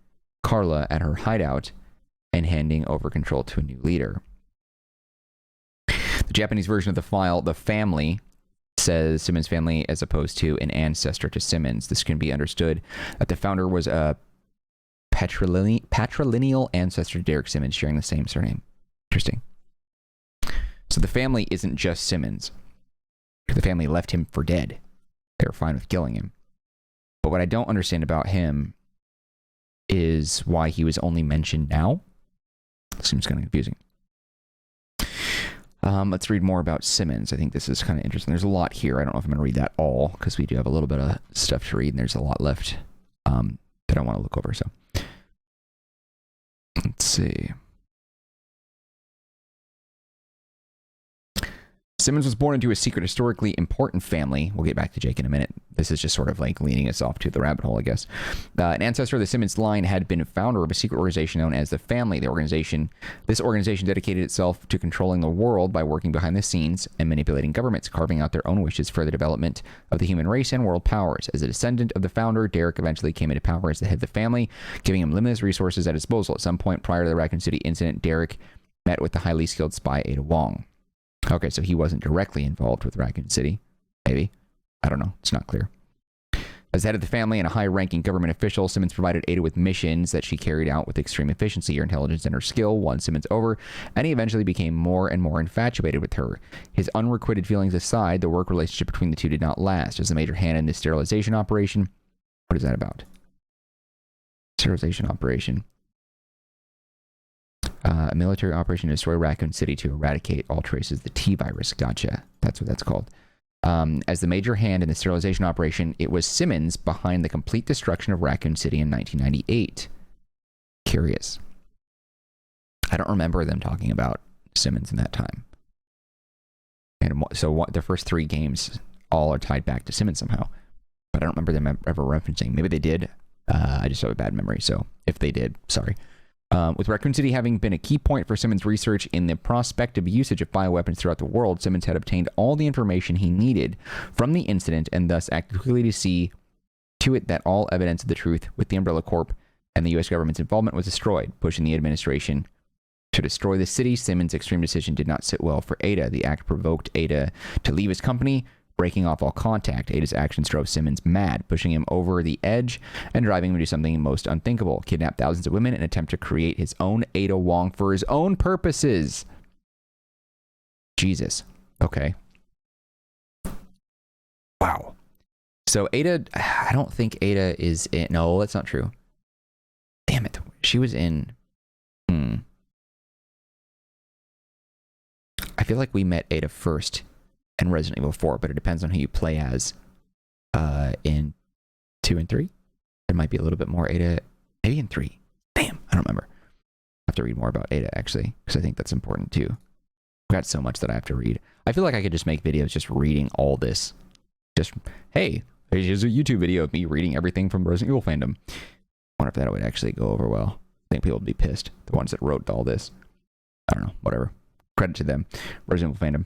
Carla at her hideout and handing over control to a new leader. The Japanese version of the file, the family, says Simmons' family as opposed to an ancestor to Simmons. This can be understood that the founder was a patrilineal ancestor to Derek Simmons, sharing the same surname. Interesting. So the family isn't just Simmons. The family left him for dead. They were fine with killing him. But what I don't understand about him is why he was only mentioned now. Seems kind of confusing. Let's read more about Simmons. I think this is kind of interesting. There's a lot here. I don't know if I'm going to read that all because we do have a little bit of stuff to read, and there's a lot left that I want to look over. So let's see. Simmons was born into a secret, historically important family. We'll get back to Jake in a minute. This is just sort of like leading us off to the rabbit hole, I guess. An ancestor of the Simmons line had been a founder of a secret organization known as the Family. This organization dedicated itself to controlling the world by working behind the scenes and manipulating governments, carving out their own wishes for the development of the human race and world powers. As a descendant of the founder, Derek eventually came into power as the head of the family, giving him limitless resources at his disposal. At some point prior to the Raccoon City incident, Derek met with the highly skilled spy Ada Wong. Okay, so he wasn't directly involved with Raccoon City. Maybe. I don't know. It's not clear. As head of the family and a high-ranking government official, Simmons provided Ada with missions that she carried out with extreme efficiency. Her intelligence and her skill won Simmons over, and he eventually became more and more infatuated with her. His unrequited feelings aside, the work relationship between the two did not last. As a major hand in this sterilization operation... What is that about? Sterilization operation. A military operation to destroy Raccoon City to eradicate all traces of the T virus. Gotcha. That's what that's called. As the major hand in the sterilization operation, it was Simmons behind the complete destruction of Raccoon City in 1998. Curious. I don't remember them talking about Simmons in that time. And so the first 3 games all are tied back to Simmons somehow. But I don't remember them ever referencing. Maybe they did. I just have a bad memory. So if they did, sorry. With Raccoon City having been a key point for Simmons' research in the prospective usage of bioweapons throughout the world, Simmons had obtained all the information he needed from the incident and thus acted quickly to see to it that all evidence of the truth with the Umbrella Corp and the U.S. government's involvement was destroyed, pushing the administration to destroy the city. Simmons' extreme decision did not sit well for Ada. The act provoked Ada to leave his company, breaking off all contact. Ada's actions drove Simmons mad, pushing him over the edge and driving him to do something most unthinkable: kidnap thousands of women and attempt to create his own Ada Wong for his own purposes. Jesus. Okay. Wow. So Ada, I don't think Ada is in... No, that's not true. Damn it. She was in... I feel like we met Ada first in Resident Evil 4, but it depends on who you play as in 2 and 3. There might be a little bit more Ada, maybe in 3. Damn, I don't remember. I have to read more about Ada, actually, because I think that's important, too. I've got so much that I have to read. I feel like I could just make videos just reading all this. Just, hey, here's a YouTube video of me reading everything from Resident Evil fandom. I wonder if that would actually go over well. I think people would be pissed. The ones that wrote all this. I don't know, whatever. Credit to them. Resident Evil fandom.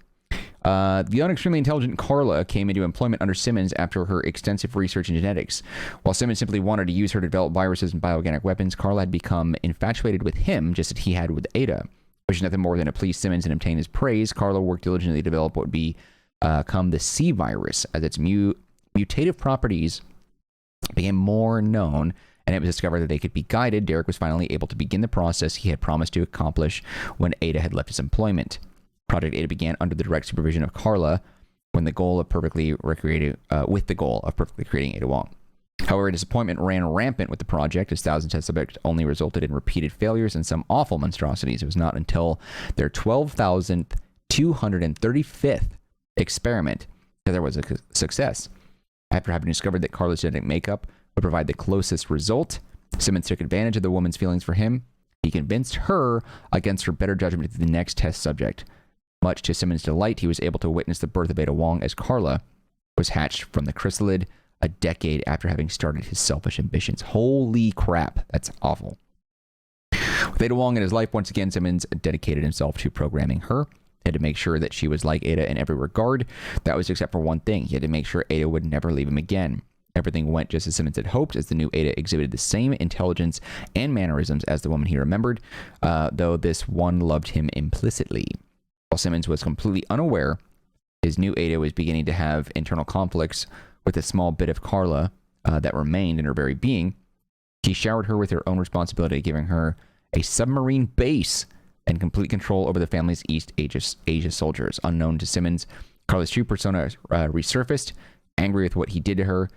The young, extremely intelligent Carla came into employment under Simmons after her extensive research in genetics. While Simmons simply wanted to use her to develop viruses and bioorganic weapons, Carla had become infatuated with him, just as he had with Ada. Wishing nothing more than to please Simmons and obtain his praise, Carla worked diligently to develop what would become the C virus, as its mutative properties became more known, and it was discovered that they could be guided. Derek was finally able to begin the process he had promised to accomplish when Ada had left his employment. Project Ada began under the direct supervision of Carla, with the goal of perfectly creating Ada Wong. However, disappointment ran rampant with the project, as thousands of subjects only resulted in repeated failures and some awful monstrosities. It was not until their 12,235th experiment that there was a success. After having discovered that Carla's genetic makeup would provide the closest result, Simmons took advantage of the woman's feelings for him. He convinced her, against her better judgment, to the next test subject. Much to Simmons' delight, he was able to witness the birth of Ada Wong as Carla was hatched from the chrysalid a decade after having started his selfish ambitions. Holy crap, that's awful. With Ada Wong in his life, once again, Simmons dedicated himself to programming her. He had to make sure that she was like Ada in every regard. That was except for one thing. He had to make sure Ada would never leave him again. Everything went just as Simmons had hoped, as the new Ada exhibited the same intelligence and mannerisms as the woman he remembered, though this one loved him implicitly. While Simmons was completely unaware, his new Ada was beginning to have internal conflicts with a small bit of Carla that remained in her very being. He showered her with her own responsibility, giving her a submarine base and complete control over the family's East Asia soldiers. Unknown to Simmons, Carla's true persona resurfaced, angry with what he did to her,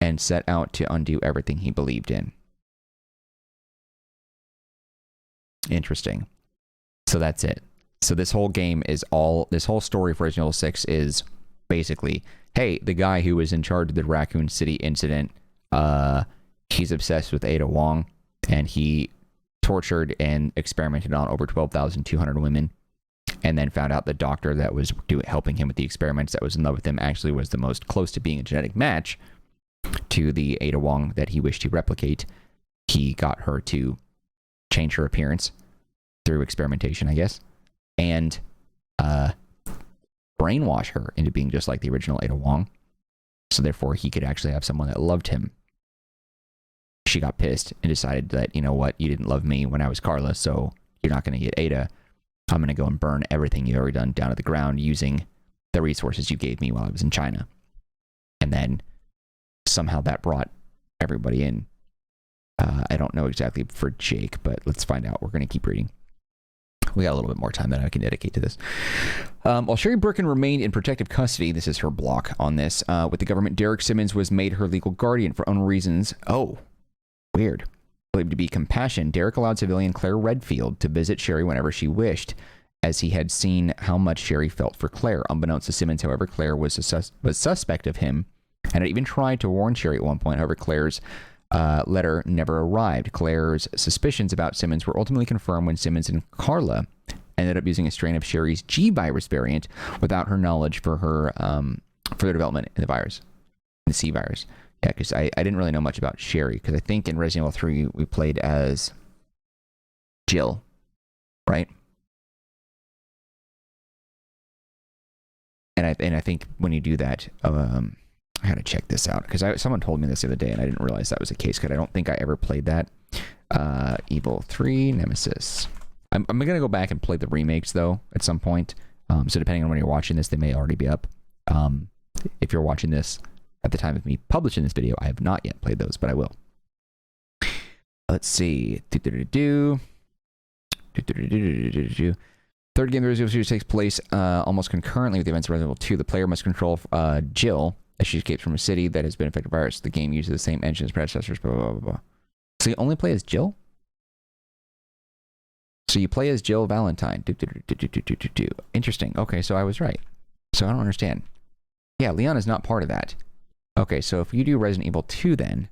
and set out to undo everything he believed in. Interesting. So that's it. So this whole game is this whole story for Resident Evil 6 is basically, hey, the guy who was in charge of the Raccoon City incident, he's obsessed with Ada Wong, and he tortured and experimented on over 12,200 women, and then found out the doctor that was helping him with the experiments, that was in love with him, actually was the most close to being a genetic match to the Ada Wong that he wished to replicate. He got her to change her appearance through experimentation, I guess, and brainwash her into being just like the original Ada Wong, so therefore he could actually have someone that loved him. She got pissed and decided that, you know what, you didn't love me when I was Carla, so you're not going to get Ada. I'm going to go and burn everything you've ever done down to the ground using the resources you gave me while I was in China. And then somehow that brought everybody in. I don't know exactly for Jake, but let's find out. We're going to keep reading. We got a little bit more time that I can dedicate to this. While Sherry Birkin remained in protective custody, this is her block on this, with the government, Derek Simmons was made her legal guardian for own reasons. Oh, weird. Believed to be compassion, Derek allowed civilian Claire Redfield to visit Sherry whenever she wished, as he had seen how much Sherry felt for Claire. Unbeknownst to Simmons, however, Claire was suspect of him, and had even tried to warn Sherry at one point. However, Claire's letter never arrived. Claire's suspicions about Simmons were ultimately confirmed when Simmons and Carla ended up using a strain of Sherry's G virus variant without her knowledge for her further development in the virus, the C virus. Yeah, because I didn't really know much about Sherry, because I think in Resident Evil 3 we played as Jill, right? And I think when you do that, I had to check this out, because someone told me this the other day, and I didn't realize that was the case, because I don't think I ever played that. Evil 3 Nemesis. I'm going to go back and play the remakes, though, at some point. So depending on when you're watching this, they may already be up. If you're watching this at the time of me publishing this video, I have not yet played those, but I will. Let's see. Third game of the Resident Evil series takes place almost concurrently with the events of Resident Evil 2. The player must control Jill as she escapes from a city that has been affected by virus. The game uses the same engine as predecessors, blah, blah, blah, blah. So you only play as Jill? So you play as Jill Valentine. Interesting. Okay, so I was right. So I don't understand. Yeah, Leon is not part of that. Okay, so if you do Resident Evil 2 then...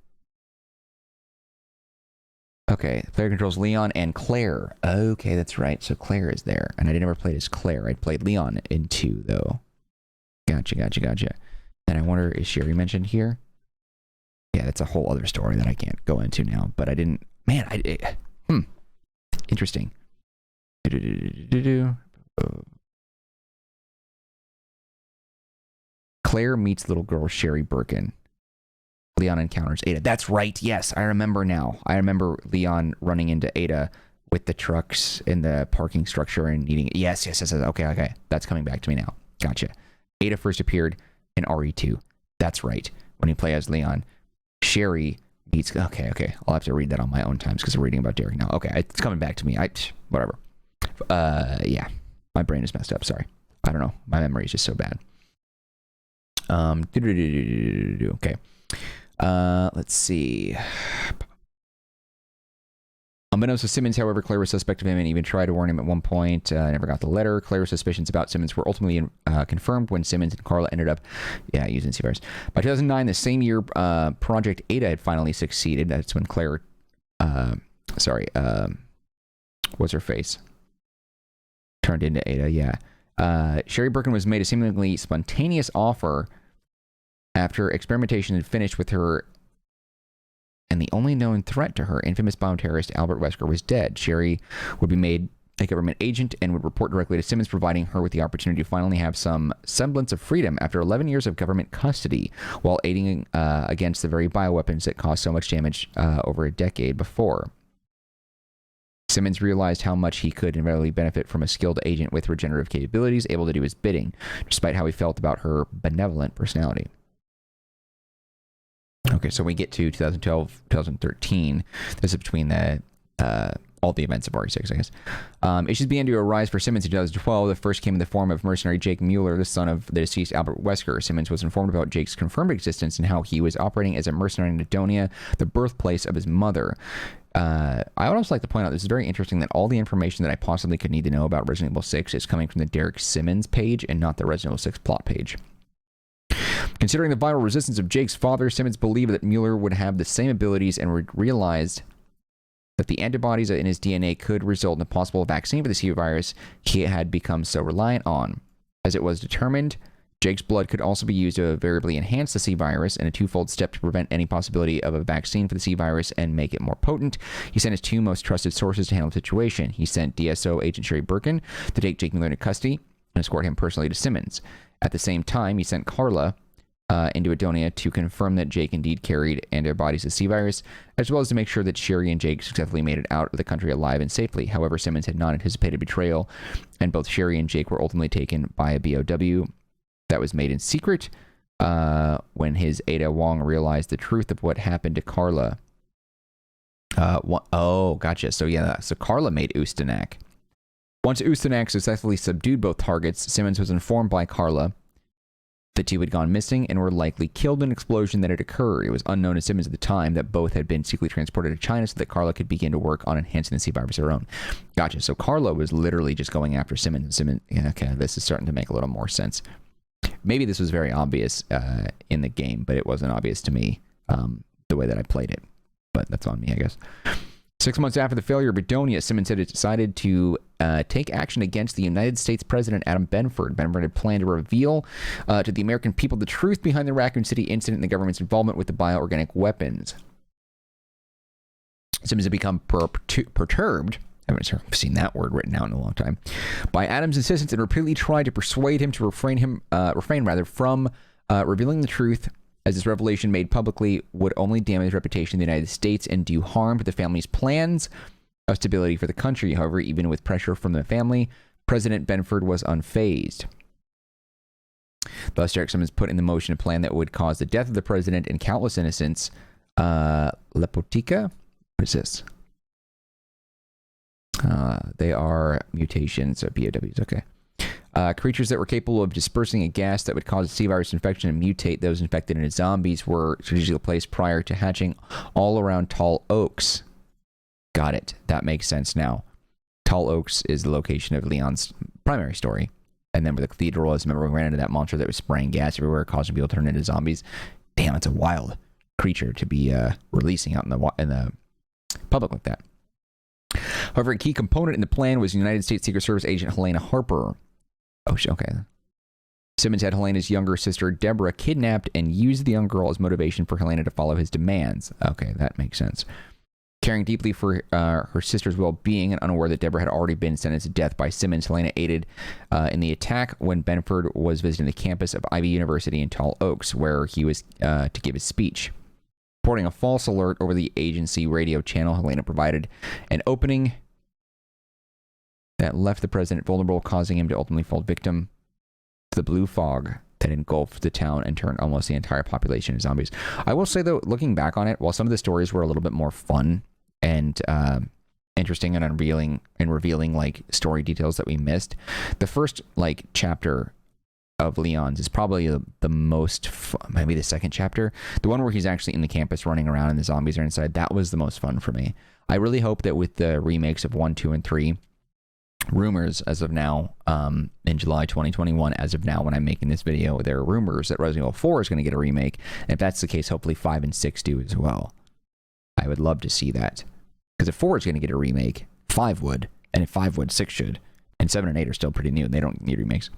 Okay, the player controls Leon and Claire. Okay, that's right. So Claire is there. And I never played as Claire. I played Leon in 2, though. Gotcha. And I wonder, is Sherry mentioned here? Yeah, that's a whole other story that I can't go into now. But I didn't... Man, Interesting. Claire meets little girl Sherry Birkin. Leon encounters Ada. That's right. Yes, I remember now. I remember Leon running into Ada with the trucks in the parking structure and needing. Yes. Okay. That's coming back to me now. Gotcha. Ada first appeared in RE2. That's right. When you play as Leon, Sherry meets. Okay. I'll have to read that on my own times because we're reading about Derek now. Okay, it's coming back to me. Whatever. Yeah. My brain is messed up. Sorry. I don't know. My memory is just so bad. Okay. Let's see. Unbeknownst to Simmons, however, Claire was suspect of him and even tried to warn him at one point. Never got the letter. Claire's suspicions about Simmons were ultimately confirmed when Simmons and Carla ended up, using C-virus. By 2009, the same year, Project Ada had finally succeeded. That's when Claire, what's her face? Turned into Ada, yeah. Sherry Birkin was made a seemingly spontaneous offer after experimentation had finished with her, and the only known threat to her, infamous bioterrorist Albert Wesker, was dead. Sherry would be made a government agent and would report directly to Simmons, providing her with the opportunity to finally have some semblance of freedom after 11 years of government custody, while aiding against the very bioweapons that caused so much damage over a decade before. Simmons realized how much he could inevitably benefit from a skilled agent with regenerative capabilities, able to do his bidding, despite how he felt about her benevolent personality. Okay, so we get to 2012, 2013. This is between the all the events of RE6, I guess. Issues began to arise for Simmons in 2012. The first came in the form of mercenary Jake Mueller, the son of the deceased Albert Wesker. Simmons was informed about Jake's confirmed existence and how he was operating as a mercenary in Adonia, the birthplace of his mother. I would also like to point out, this is very interesting that all the information that I possibly could need to know about Resident Evil 6 is coming from the Derek Simmons page and not the Resident Evil 6 plot page. Considering the viral resistance of Jake's father, Simmons believed that Mueller would have the same abilities and realized that the antibodies in his DNA could result in a possible vaccine for the C virus he had become so reliant on. As it was determined, Jake's blood could also be used to variably enhance the C virus in a twofold step to prevent any possibility of a vaccine for the C virus and make it more potent. He sent his two most trusted sources to handle the situation. He sent DSO agent Sherry Birkin to take Jake Mueller into custody and escort him personally to Simmons. At the same time, he sent Carla into Adonia to confirm that Jake indeed carried antibodies to C virus, as well as to make sure that Sherry and Jake successfully made it out of the country alive and safely. However, Simmons had not anticipated betrayal, and both Sherry and Jake were ultimately taken by a BOW that was made in secret when his Ada Wong realized the truth of what happened to Carla. Gotcha. So Carla made Ustanak. Once Ustanak successfully subdued both targets, Simmons was informed by Carla the two had gone missing and were likely killed in an explosion that had occurred. It was unknown to Simmons at the time that both had been secretly transported to China so that Carla could begin to work on enhancing the C virus of her own. Gotcha. So Carla was literally just going after Simmons. Okay, this is starting to make a little more sense. Maybe this was very obvious in the game, but it wasn't obvious to me the way that I played it. But that's on me, I guess. 6 months after the failure of Adonia, Simmons had decided to take action against the United States President Adam Benford. Benford had planned to reveal to the American people the truth behind the Raccoon City incident and the government's involvement with the bioorganic weapons. Simmons had become perturbed. I haven't seen that word written out in a long time. By Adam's insistence, and repeatedly tried to persuade him to refrain from revealing the truth, as this revelation made publicly would only damage the reputation of the United States and do harm to the family's plans of stability for the country. However, even with pressure from the family, President Benford was unfazed. Thus, Derek Simmons put in motion a plan that would cause the death of the president and countless innocents. Lepotica? What is this? They are mutations, or BOWs, okay. Creatures that were capable of dispersing a gas that would cause a C virus infection and mutate those infected into zombies were strategically placed prior to hatching all around Tall Oaks. Got it. That makes sense now. Tall Oaks is the location of Leon's primary story. And then with the cathedral, as remember, we ran into that monster that was spraying gas everywhere, causing people to turn into zombies. Damn, it's a wild creature to be releasing out in the public like that. However, a key component in the plan was United States Secret Service agent Helena Harper. Oh, okay. Simmons had Helena's younger sister, Deborah, kidnapped and used the young girl as motivation for Helena to follow his demands. Okay, that makes sense. Caring deeply for her sister's well-being and unaware that Deborah had already been sentenced to death by Simmons, Helena aided in the attack when Benford was visiting the campus of Ivy University in Tall Oaks, where he was to give his speech. Reporting a false alert over the agency radio channel, Helena provided an opening that left the president vulnerable, causing him to ultimately fall victim to the blue fog that engulfed the town and turned almost the entire population into zombies. I will say, though, looking back on it, while some of the stories were a little bit more fun and interesting and revealing like story details that we missed, the first like chapter of Leon's is probably the most fun, maybe the second chapter, the one where he's actually in the campus running around and the zombies are inside. That was the most fun for me. I really hope that with the remakes of 1, 2, and 3, rumors as of now, in July 2021, as of now when I'm making this video, there are rumors that Resident Evil 4 is going to get a remake, and if that's the case, hopefully 5 and 6 do as well. I would love to see that, because if 4 is going to get a remake, 5 would, and if 5 would, 6 should, and 7 and 8 are still pretty new and they don't need remakes.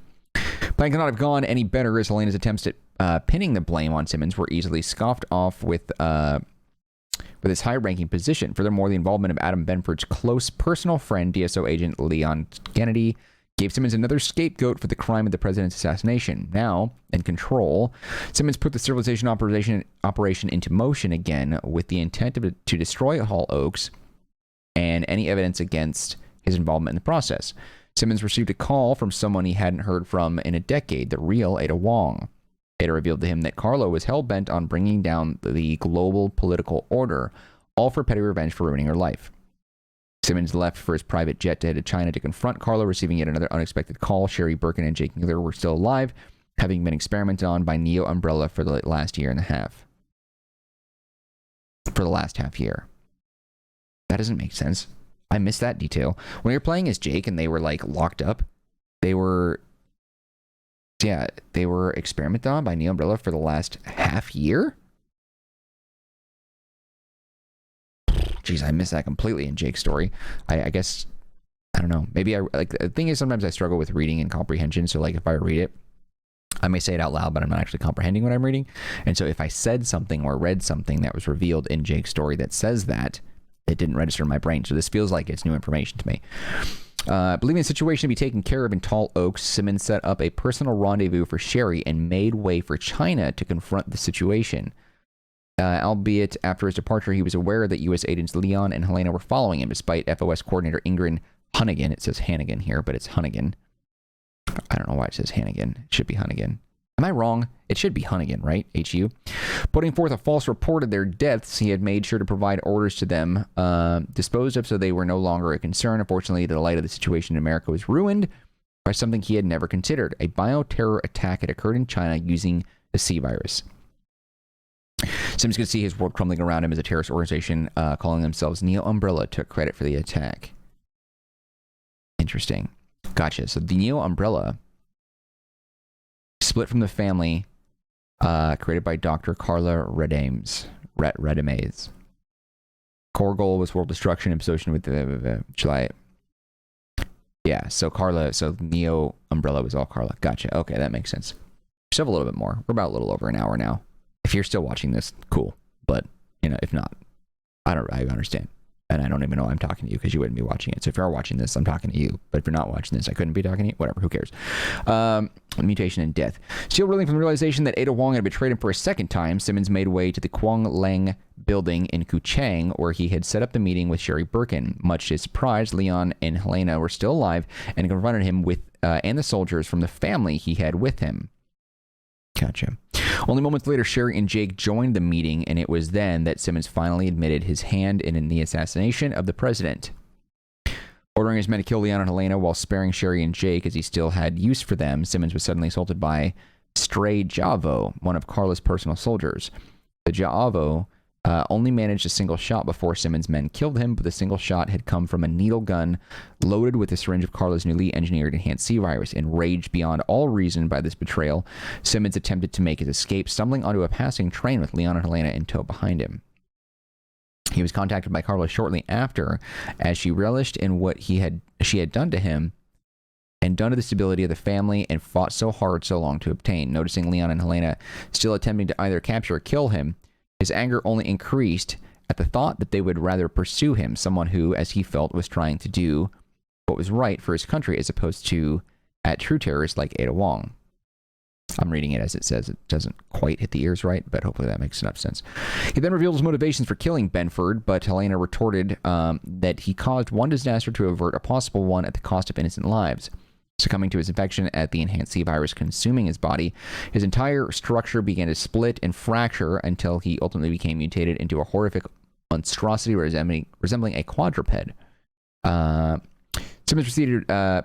Plan could not have gone any better, as Helena's attempts at pinning the blame on Simmons were easily scoffed off with his high-ranking position. Furthermore, the involvement of Adam Benford's close personal friend, DSO agent Leon Kennedy, gave Simmons another scapegoat for the crime of the president's assassination. Now, in control, Simmons put the sterilization operation into motion again with the intent to destroy Hall Oaks and any evidence against his involvement in the process. Simmons received a call from someone he hadn't heard from in a decade, the real Ada Wong. Ada revealed to him that Carla was hell-bent on bringing down the global political order, all for petty revenge for ruining her life. Simmons left for his private jet to head to China to confront Carla, receiving yet another unexpected call. Sherry Birkin and Jake Mueller were still alive, having been experimented on by Neo Umbrella for the last year and a half. For the last half year. That doesn't make sense. I missed that detail. When you're playing as Jake and they were like locked up, they were experimented on by Neo Umbrella for the last half year? Jeez, I missed that completely in Jake's story. I guess, I don't know. Maybe the thing is, sometimes I struggle with reading and comprehension. So like if I read it, I may say it out loud, but I'm not actually comprehending what I'm reading. And so if I said something or read something that was revealed in Jake's story that says that, it didn't register in my brain. So this feels like it's new information to me. Believing the situation to be taken care of in Tall Oaks, Simmons set up a personal rendezvous for Sherry and made way for China to confront the situation. Albeit after his departure, he was aware that U.S. agents Leon and Helena were following him, despite FOS coordinator Ingrid Hunnigan. It says Hannigan here, but it's Hunnigan. I don't know why it says Hannigan. It should be Hunnigan. Am I wrong? It should be Hunnigan, right? H-U. Putting forth a false report of their deaths, he had made sure to provide orders to them disposed of so they were no longer a concern. Unfortunately, the light of the situation in America was ruined by something he had never considered. A bioterror attack had occurred in China using the C virus. Simmons could see his world crumbling around him as a terrorist organization calling themselves Neo Umbrella took credit for the attack. Interesting. Gotcha. So the Neo Umbrella split from the family created by Dr. Carla Redames. Core goal was world destruction in association with the July. Yeah, so Neo Umbrella was all Carla. Gotcha. Okay, that makes sense. Still have a little bit more. We're about a little over an hour now. If you're still watching this, cool. But, if not, I understand. And I don't even know I'm talking to you because you wouldn't be watching it. So if you are watching this, I'm talking to you. But if you're not watching this, I couldn't be talking to you. Whatever, who cares? Mutation and death. Still reeling from the realization that Ada Wong had betrayed him for a second time, Simmons made way to the Quang Leng building in Kuchang, where he had set up the meeting with Sherry Birkin. Much to his surprise, Leon and Helena were still alive and confronted him with and the soldiers from the family he had with him. Gotcha. Only moments later, Sherry and Jake joined the meeting, and it was then that Simmons finally admitted his hand in the assassination of the president. Ordering his men to kill Leon and Helena while sparing Sherry and Jake as he still had use for them, Simmons was suddenly assaulted by Stray Javo, one of Carla's personal soldiers. The Javo only managed a single shot before Simmons' men killed him, but the single shot had come from a needle gun loaded with a syringe of Carla's newly engineered enhanced C virus. Enraged beyond all reason by this betrayal, Simmons attempted to make his escape, stumbling onto a passing train with Leon and Helena in tow behind him. He was contacted by Carla shortly after, as she relished in what she had done to him and done to the stability of the family and fought so hard so long to obtain. Noticing Leon and Helena still attempting to either capture or kill him, his anger only increased at the thought that they would rather pursue him, someone who, as he felt, was trying to do what was right for his country as opposed to at true terrorists like Ada Wong. I'm reading it as it says. It doesn't quite hit the ears right, but hopefully that makes enough sense. He then revealed his motivations for killing Benford, but Helena retorted that he caused one disaster to avert a possible one at the cost of innocent lives. Succumbing to his infection at the enhanced C virus consuming his body, his entire structure began to split and fracture until he ultimately became mutated into a horrific monstrosity resembling a quadruped. Simmons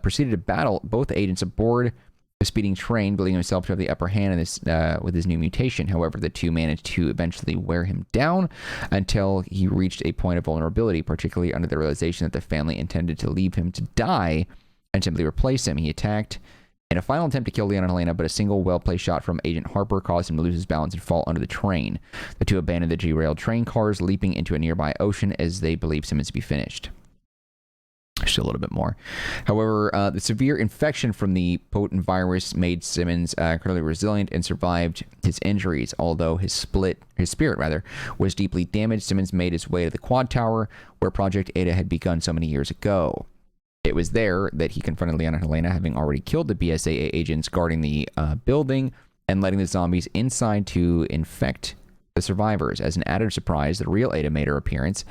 proceeded to battle both agents aboard the speeding train, believing himself to have the upper hand in this, with his new mutation. However, the two managed to eventually wear him down until he reached a point of vulnerability, particularly under the realization that the family intended to leave him to die and simply replace him. He attacked in a final attempt to kill Leon and Helena, but a single well-placed shot from Agent Harper caused him to lose his balance and fall under the train. The two abandoned the derailed train cars, leaping into a nearby ocean as they believed Simmons to be finished. Just a little bit more. However, the severe infection from the potent virus made Simmons incredibly resilient and survived his injuries. Although his spirit was deeply damaged, Simmons made his way to the Quad Tower, where Project Ada had begun so many years ago. It was there that he confronted Leon and Helena, having already killed the BSAA agents guarding the building and letting the zombies inside to infect the survivors. As an added surprise, the real Ada made her appearance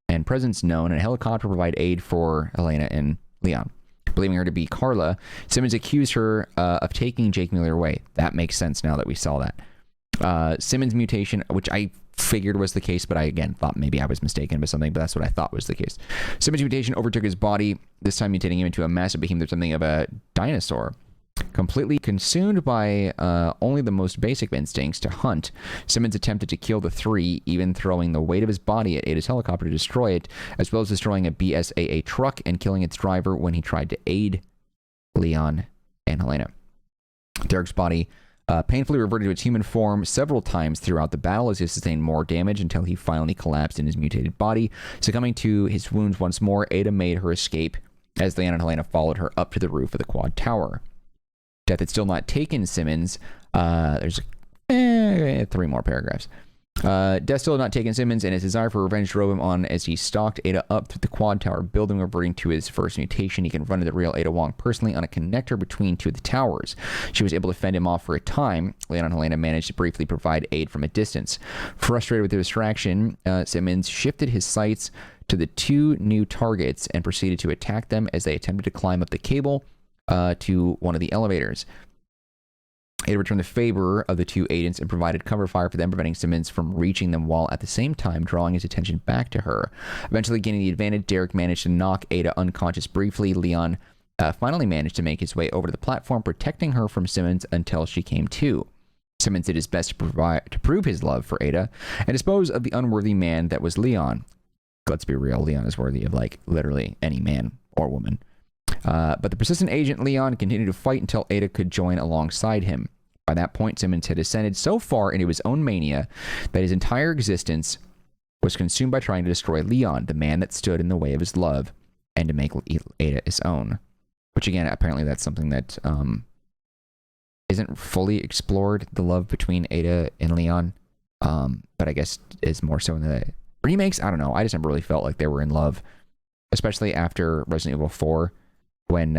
and presence known, and a helicopter provide aid for Helena and Leon. Believing her to be Carla, Simmons accused her of taking Jake Miller away. That makes sense now that we saw that. Simmons' mutation, which I figured was the case, but I again thought maybe I was mistaken about something, but that's what I thought was the case. Simmons' mutation overtook his body, this time mutating him into a massive behemoth, something of a dinosaur. Completely consumed by only the most basic instincts to hunt, Simmons attempted to kill the three, even throwing the weight of his body at Ada's helicopter to destroy it, as well as destroying a BSAA truck and killing its driver when he tried to aid Leon and Helena. Derek's body painfully reverted to its human form several times throughout the battle as he sustained more damage until he finally collapsed in his mutated body. Succumbing to his wounds once more, Ada made her escape as Leon and Helena followed her up to the roof of the Quad Tower. Death had still not taken Simmons. There's 3 more paragraphs. Death still had not taken Simmons, and his desire for revenge drove him on as he stalked Ada up through the Quad Tower building, reverting to his first mutation. He confronted the real Ada Wong personally on a connector between two of the towers. She was able to fend him off for a time. Leon and Helena managed to briefly provide aid from a distance. Frustrated with the distraction, Simmons shifted his sights to the two new targets and proceeded to attack them as they attempted to climb up the cable to one of the elevators. Ada returned the favor of the two agents and provided cover fire for them, preventing Simmons from reaching them while at the same time drawing his attention back to her. Eventually gaining the advantage, Derek managed to knock Ada unconscious briefly. Leon finally managed to make his way over to the platform, protecting her from Simmons until she came to. Simmons did his best to prove his love for Ada and dispose of the unworthy man that was Leon. Let's be real, Leon is worthy of, like, literally any man or woman. But the persistent agent Leon continued to fight until Ada could join alongside him. By that point, Simmons had ascended so far into his own mania that his entire existence was consumed by trying to destroy Leon, the man that stood in the way of his love, and to make Ada his own. Which, again, apparently that's something that isn't fully explored, the love between Ada and Leon. But I guess is more so in the remakes. I don't know. I just never really felt like they were in love, especially after Resident Evil 4. When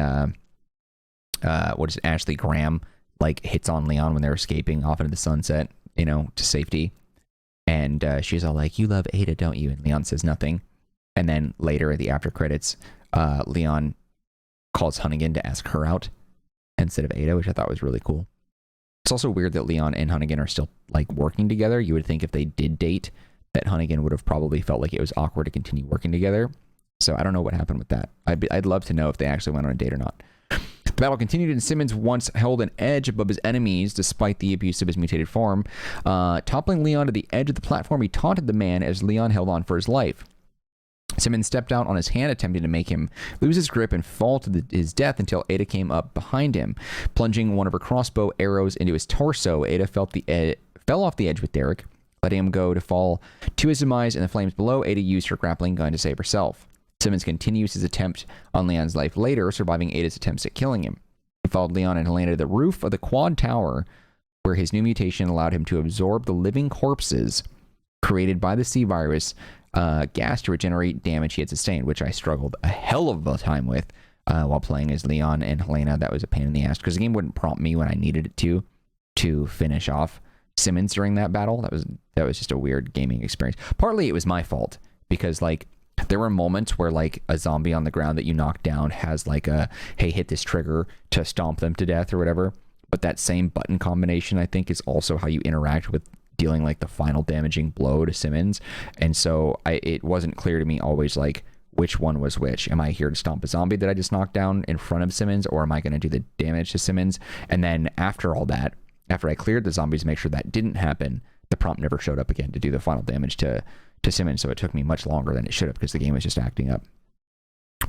Ashley Graham like hits on Leon when they're escaping off into the sunset, you know, to safety, and she's all like, "You love Ada, don't you?" And Leon says nothing, and then later at the after credits, Leon calls Hunnigan to ask her out instead of Ada, which I thought was really cool. It's also weird that Leon and Hunnigan are still like working together. You would think if they did date, that Hunnigan would have probably felt like it was awkward to continue working together. So I don't know what happened with that. I'd love to know if they actually went on a date or not. The battle continued, and Simmons once held an edge above his enemies despite the abuse of his mutated form. Toppling Leon to the edge of the platform, he taunted the man as Leon held on for his life. Simmons stepped out on his hand, attempting to make him lose his grip and fall to his death until Ada came up behind him. Plunging one of her crossbow arrows into his torso, Ada fell off the edge with Derek, letting him go to fall to his demise in the flames below. Ada used her grappling gun to save herself. Simmons continues his attempt on Leon's life later, surviving Ada's attempts at killing him. He followed Leon and Helena to the roof of the Quad Tower, where his new mutation allowed him to absorb the living corpses created by the C virus gas to regenerate damage he had sustained, which I struggled a hell of a time with while playing as Leon and Helena. That was a pain in the ass because the game wouldn't prompt me when I needed it to finish off Simmons during that battle. That was just a weird gaming experience. Partly it was my fault because like there were moments where like a zombie on the ground that you knock down has like a, hey, hit this trigger to stomp them to death or whatever. But that same button combination, I think, is also how you interact with dealing like the final damaging blow to Simmons. And so it wasn't clear to me always like which one was which. Am I here to stomp a zombie that I just knocked down in front of Simmons, or am I going to do the damage to Simmons? And then after all that, after I cleared the zombies to make sure that didn't happen, the prompt never showed up again to do the final damage to Simmons. So it took me much longer than it should have because the game was just acting up.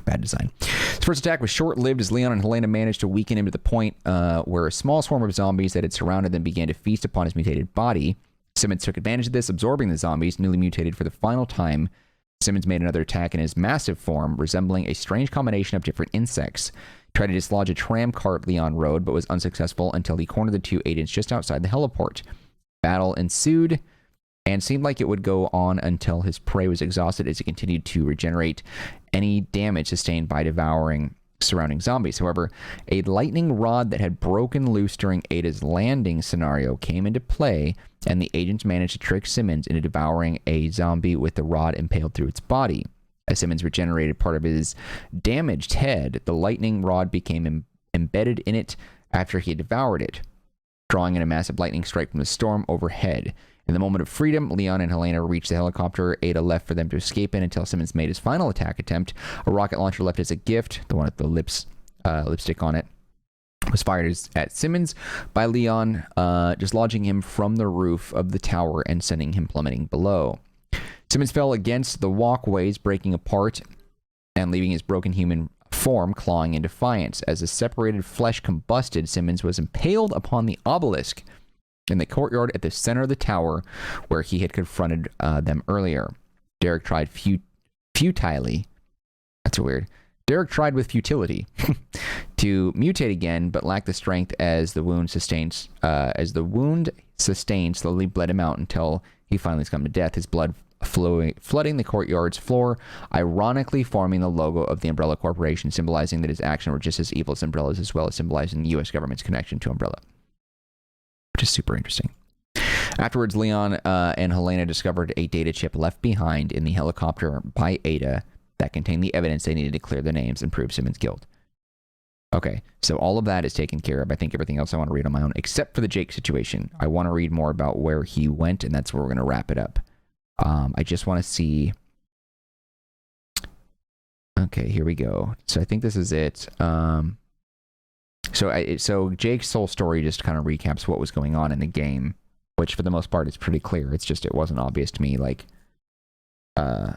Bad design. His first attack was short-lived as Leon and Helena managed to weaken him to the point where a small swarm of zombies that had surrounded them began to feast upon his mutated body. Simmons took advantage of this, absorbing the zombies, newly mutated for the final time. Simmons made another attack in his massive form, resembling a strange combination of different insects. He tried to dislodge a tram cart Leon rode, but was unsuccessful until he cornered the two agents just outside the heliport. Battle ensued, and seemed like it would go on until his prey was exhausted as he continued to regenerate any damage sustained by devouring surrounding zombies. However, a lightning rod that had broken loose during Ada's landing scenario came into play, and the agents managed to trick Simmons into devouring a zombie with the rod impaled through its body. As Simmons regenerated part of his damaged head, the lightning rod became embedded in it after he had devoured it, drawing in a massive lightning strike from the storm overhead. In the moment of freedom, Leon and Helena reached the helicopter Ada left for them to escape in until Simmons made his final attack attempt. A rocket launcher left as a gift, the one with the lipstick on it, was fired at Simmons by Leon, dislodging him from the roof of the tower and sending him plummeting below. Simmons fell against the walkways, breaking apart and leaving his broken human form clawing in defiance. As the separated flesh combusted, Simmons was impaled upon the obelisk in the courtyard at the center of the tower where he had confronted them earlier. Derek tried futilely. That's weird. Derek tried with futility to mutate again, but lacked the strength as the wound sustained. Slowly bled him out until he finally succumbed to death. His blood flooding the courtyard's floor, ironically forming the logo of the Umbrella Corporation, symbolizing that his actions were just as evil as Umbrella's, as well as symbolizing the U.S. government's connection to Umbrella. Which is super interesting. Afterwards, Leon and Helena discovered a data chip left behind in the helicopter by Ada that contained the evidence they needed to clear the names and prove Simmons' guilt. Okay, so all of that is taken care of. I think everything else I want to read on my own, except for the Jake situation. I want to read more about where he went, and that's where we're going to wrap it up. I just want to see... Okay, here we go. So I think this is it. So Jake's whole story just kind of recaps what was going on in the game, which for the most part is pretty clear. It's just it wasn't obvious to me. Like, I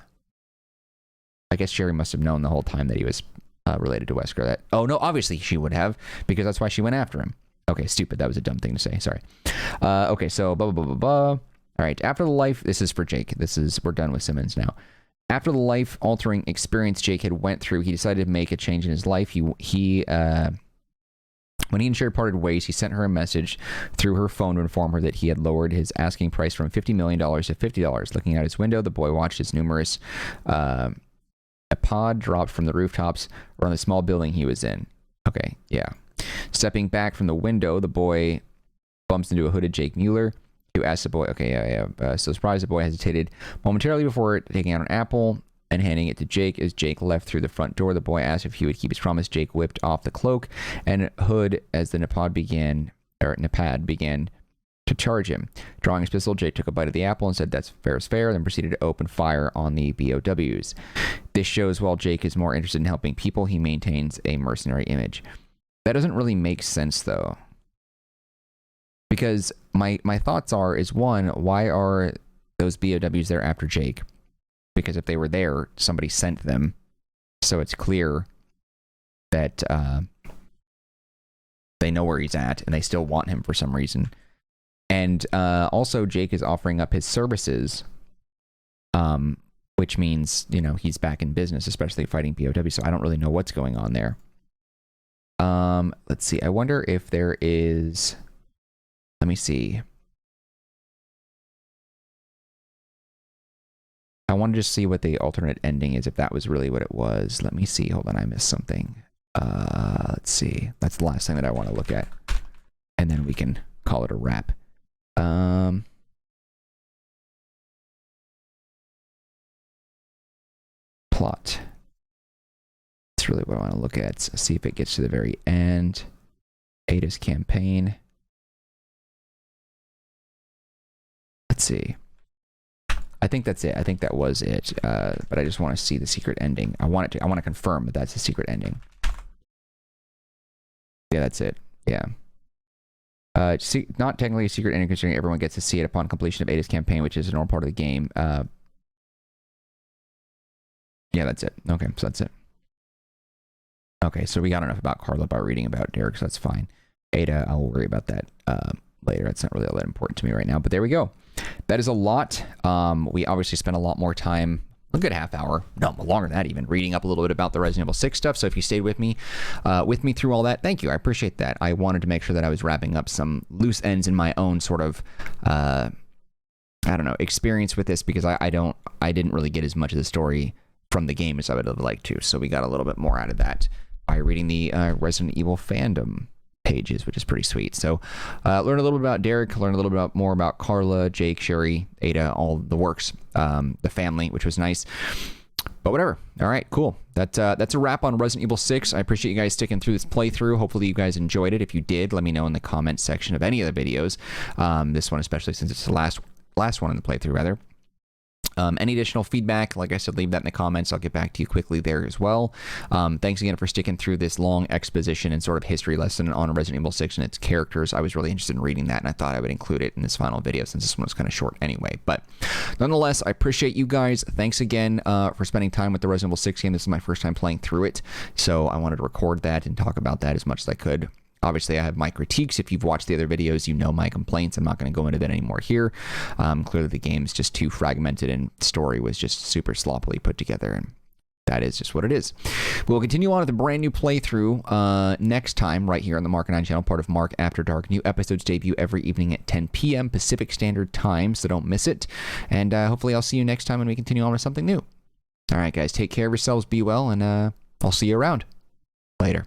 guess Sherry must have known the whole time that he was related to Wesker. That no, obviously she would have, because that's why she went after him. Okay, stupid. That was a dumb thing to say. Sorry. Okay, so blah blah blah blah blah. All right. After the life, this is for Jake. We're done with Simmons now. After the life-altering experience Jake had went through, he decided to make a change in his life. When he and Sherry parted ways, he sent her a message through her phone to inform her that he had lowered his asking price from $50 million to $50. Looking out his window, the boy watched as numerous pod dropped from the rooftops around the small building he was in. Okay, yeah. Stepping back from the window, the boy bumps into a hooded Jake Mueller, who asks the boy, so surprised, the boy hesitated momentarily before taking out an apple and handing it to Jake. As Jake left through the front door, the boy asked if he would keep his promise. Jake whipped off the cloak and hood as the Nepad began to charge him. Drawing his pistol, Jake took a bite of the apple and said, "That's fair is fair," then proceeded to open fire on the BOWs. This shows while Jake is more interested in helping people, he maintains a mercenary image. That doesn't really make sense, though. Because my thoughts is, one, why are those BOWs there after Jake? Because if they were there, somebody sent them. So it's clear that they know where he's at and they still want him for some reason. And also Jake is offering up his services, which means, he's back in business, especially fighting POW. So I don't really know what's going on there. Let's see. I wonder if there is... Let me see. I want to just see what the alternate ending is, if that was really what it was. Let me see. Hold on, I missed something. Let's see. That's the last thing that I want to look at. And then we can call it a wrap. Plot. That's really what I want to look at. See if it gets to the very end. Ada's campaign. Let's see. I think that's it. I think that was it. But I just want to see the secret ending. I want to confirm that that's the secret ending. Yeah, that's it. Yeah. Not technically a secret ending, considering everyone gets to see it upon completion of Ada's campaign, which is a normal part of the game. Yeah, that's it. Okay, so that's it. Okay, so we got enough about Carla by reading about Derek, so that's fine. Ada, I'll worry about that later. It's not really all that important to me right now, but there we go. That is a lot. We obviously spent a lot more time, a good half hour, no, longer than that even, reading up a little bit about the Resident Evil 6 stuff. So if you stayed with me through all that, thank you. I appreciate that. I wanted to make sure that I was wrapping up some loose ends in my own sort of, I don't know, experience with this, because I didn't really get as much of the story from the game as I would have liked to. So we got a little bit more out of that by reading the Resident Evil fandom pages, which is pretty sweet. So learn a little bit about Derek, learn a little bit more about Carla, Jake, Sherry, Ada, all the works, the family, which was nice. But whatever. All right, cool. That's a wrap on Resident Evil 6. I appreciate you guys sticking through this playthrough. Hopefully you guys enjoyed it. If you did, let me know in the comments section of any of the videos. This one especially, since it's the last one in the playthrough, rather. Any additional feedback, like I said, leave that in the comments. I'll get back to you quickly there as well. Thanks again for sticking through this long exposition and sort of history lesson on Resident Evil 6 and its characters. I was really interested in reading that, and I thought I would include it in this final video, since this one was kind of short anyway. But nonetheless, I appreciate you guys. Thanks again for spending time with the Resident Evil 6 game. This is my first time playing through it, so I wanted to record that and talk about that as much as I could. Obviously, I have my critiques. If you've watched the other videos, you know my complaints. I'm not going to go into that anymore here. Clearly, the game's just too fragmented, and story was just super sloppily put together, and that is just what it is. We'll continue on with a brand new playthrough next time, right here on the Marcanine channel, part of Mark After Dark. New episodes debut every evening at 10 p.m. Pacific Standard Time, so don't miss it. And hopefully, I'll see you next time when we continue on with something new. All right, guys, take care of yourselves, be well, and I'll see you around. Later.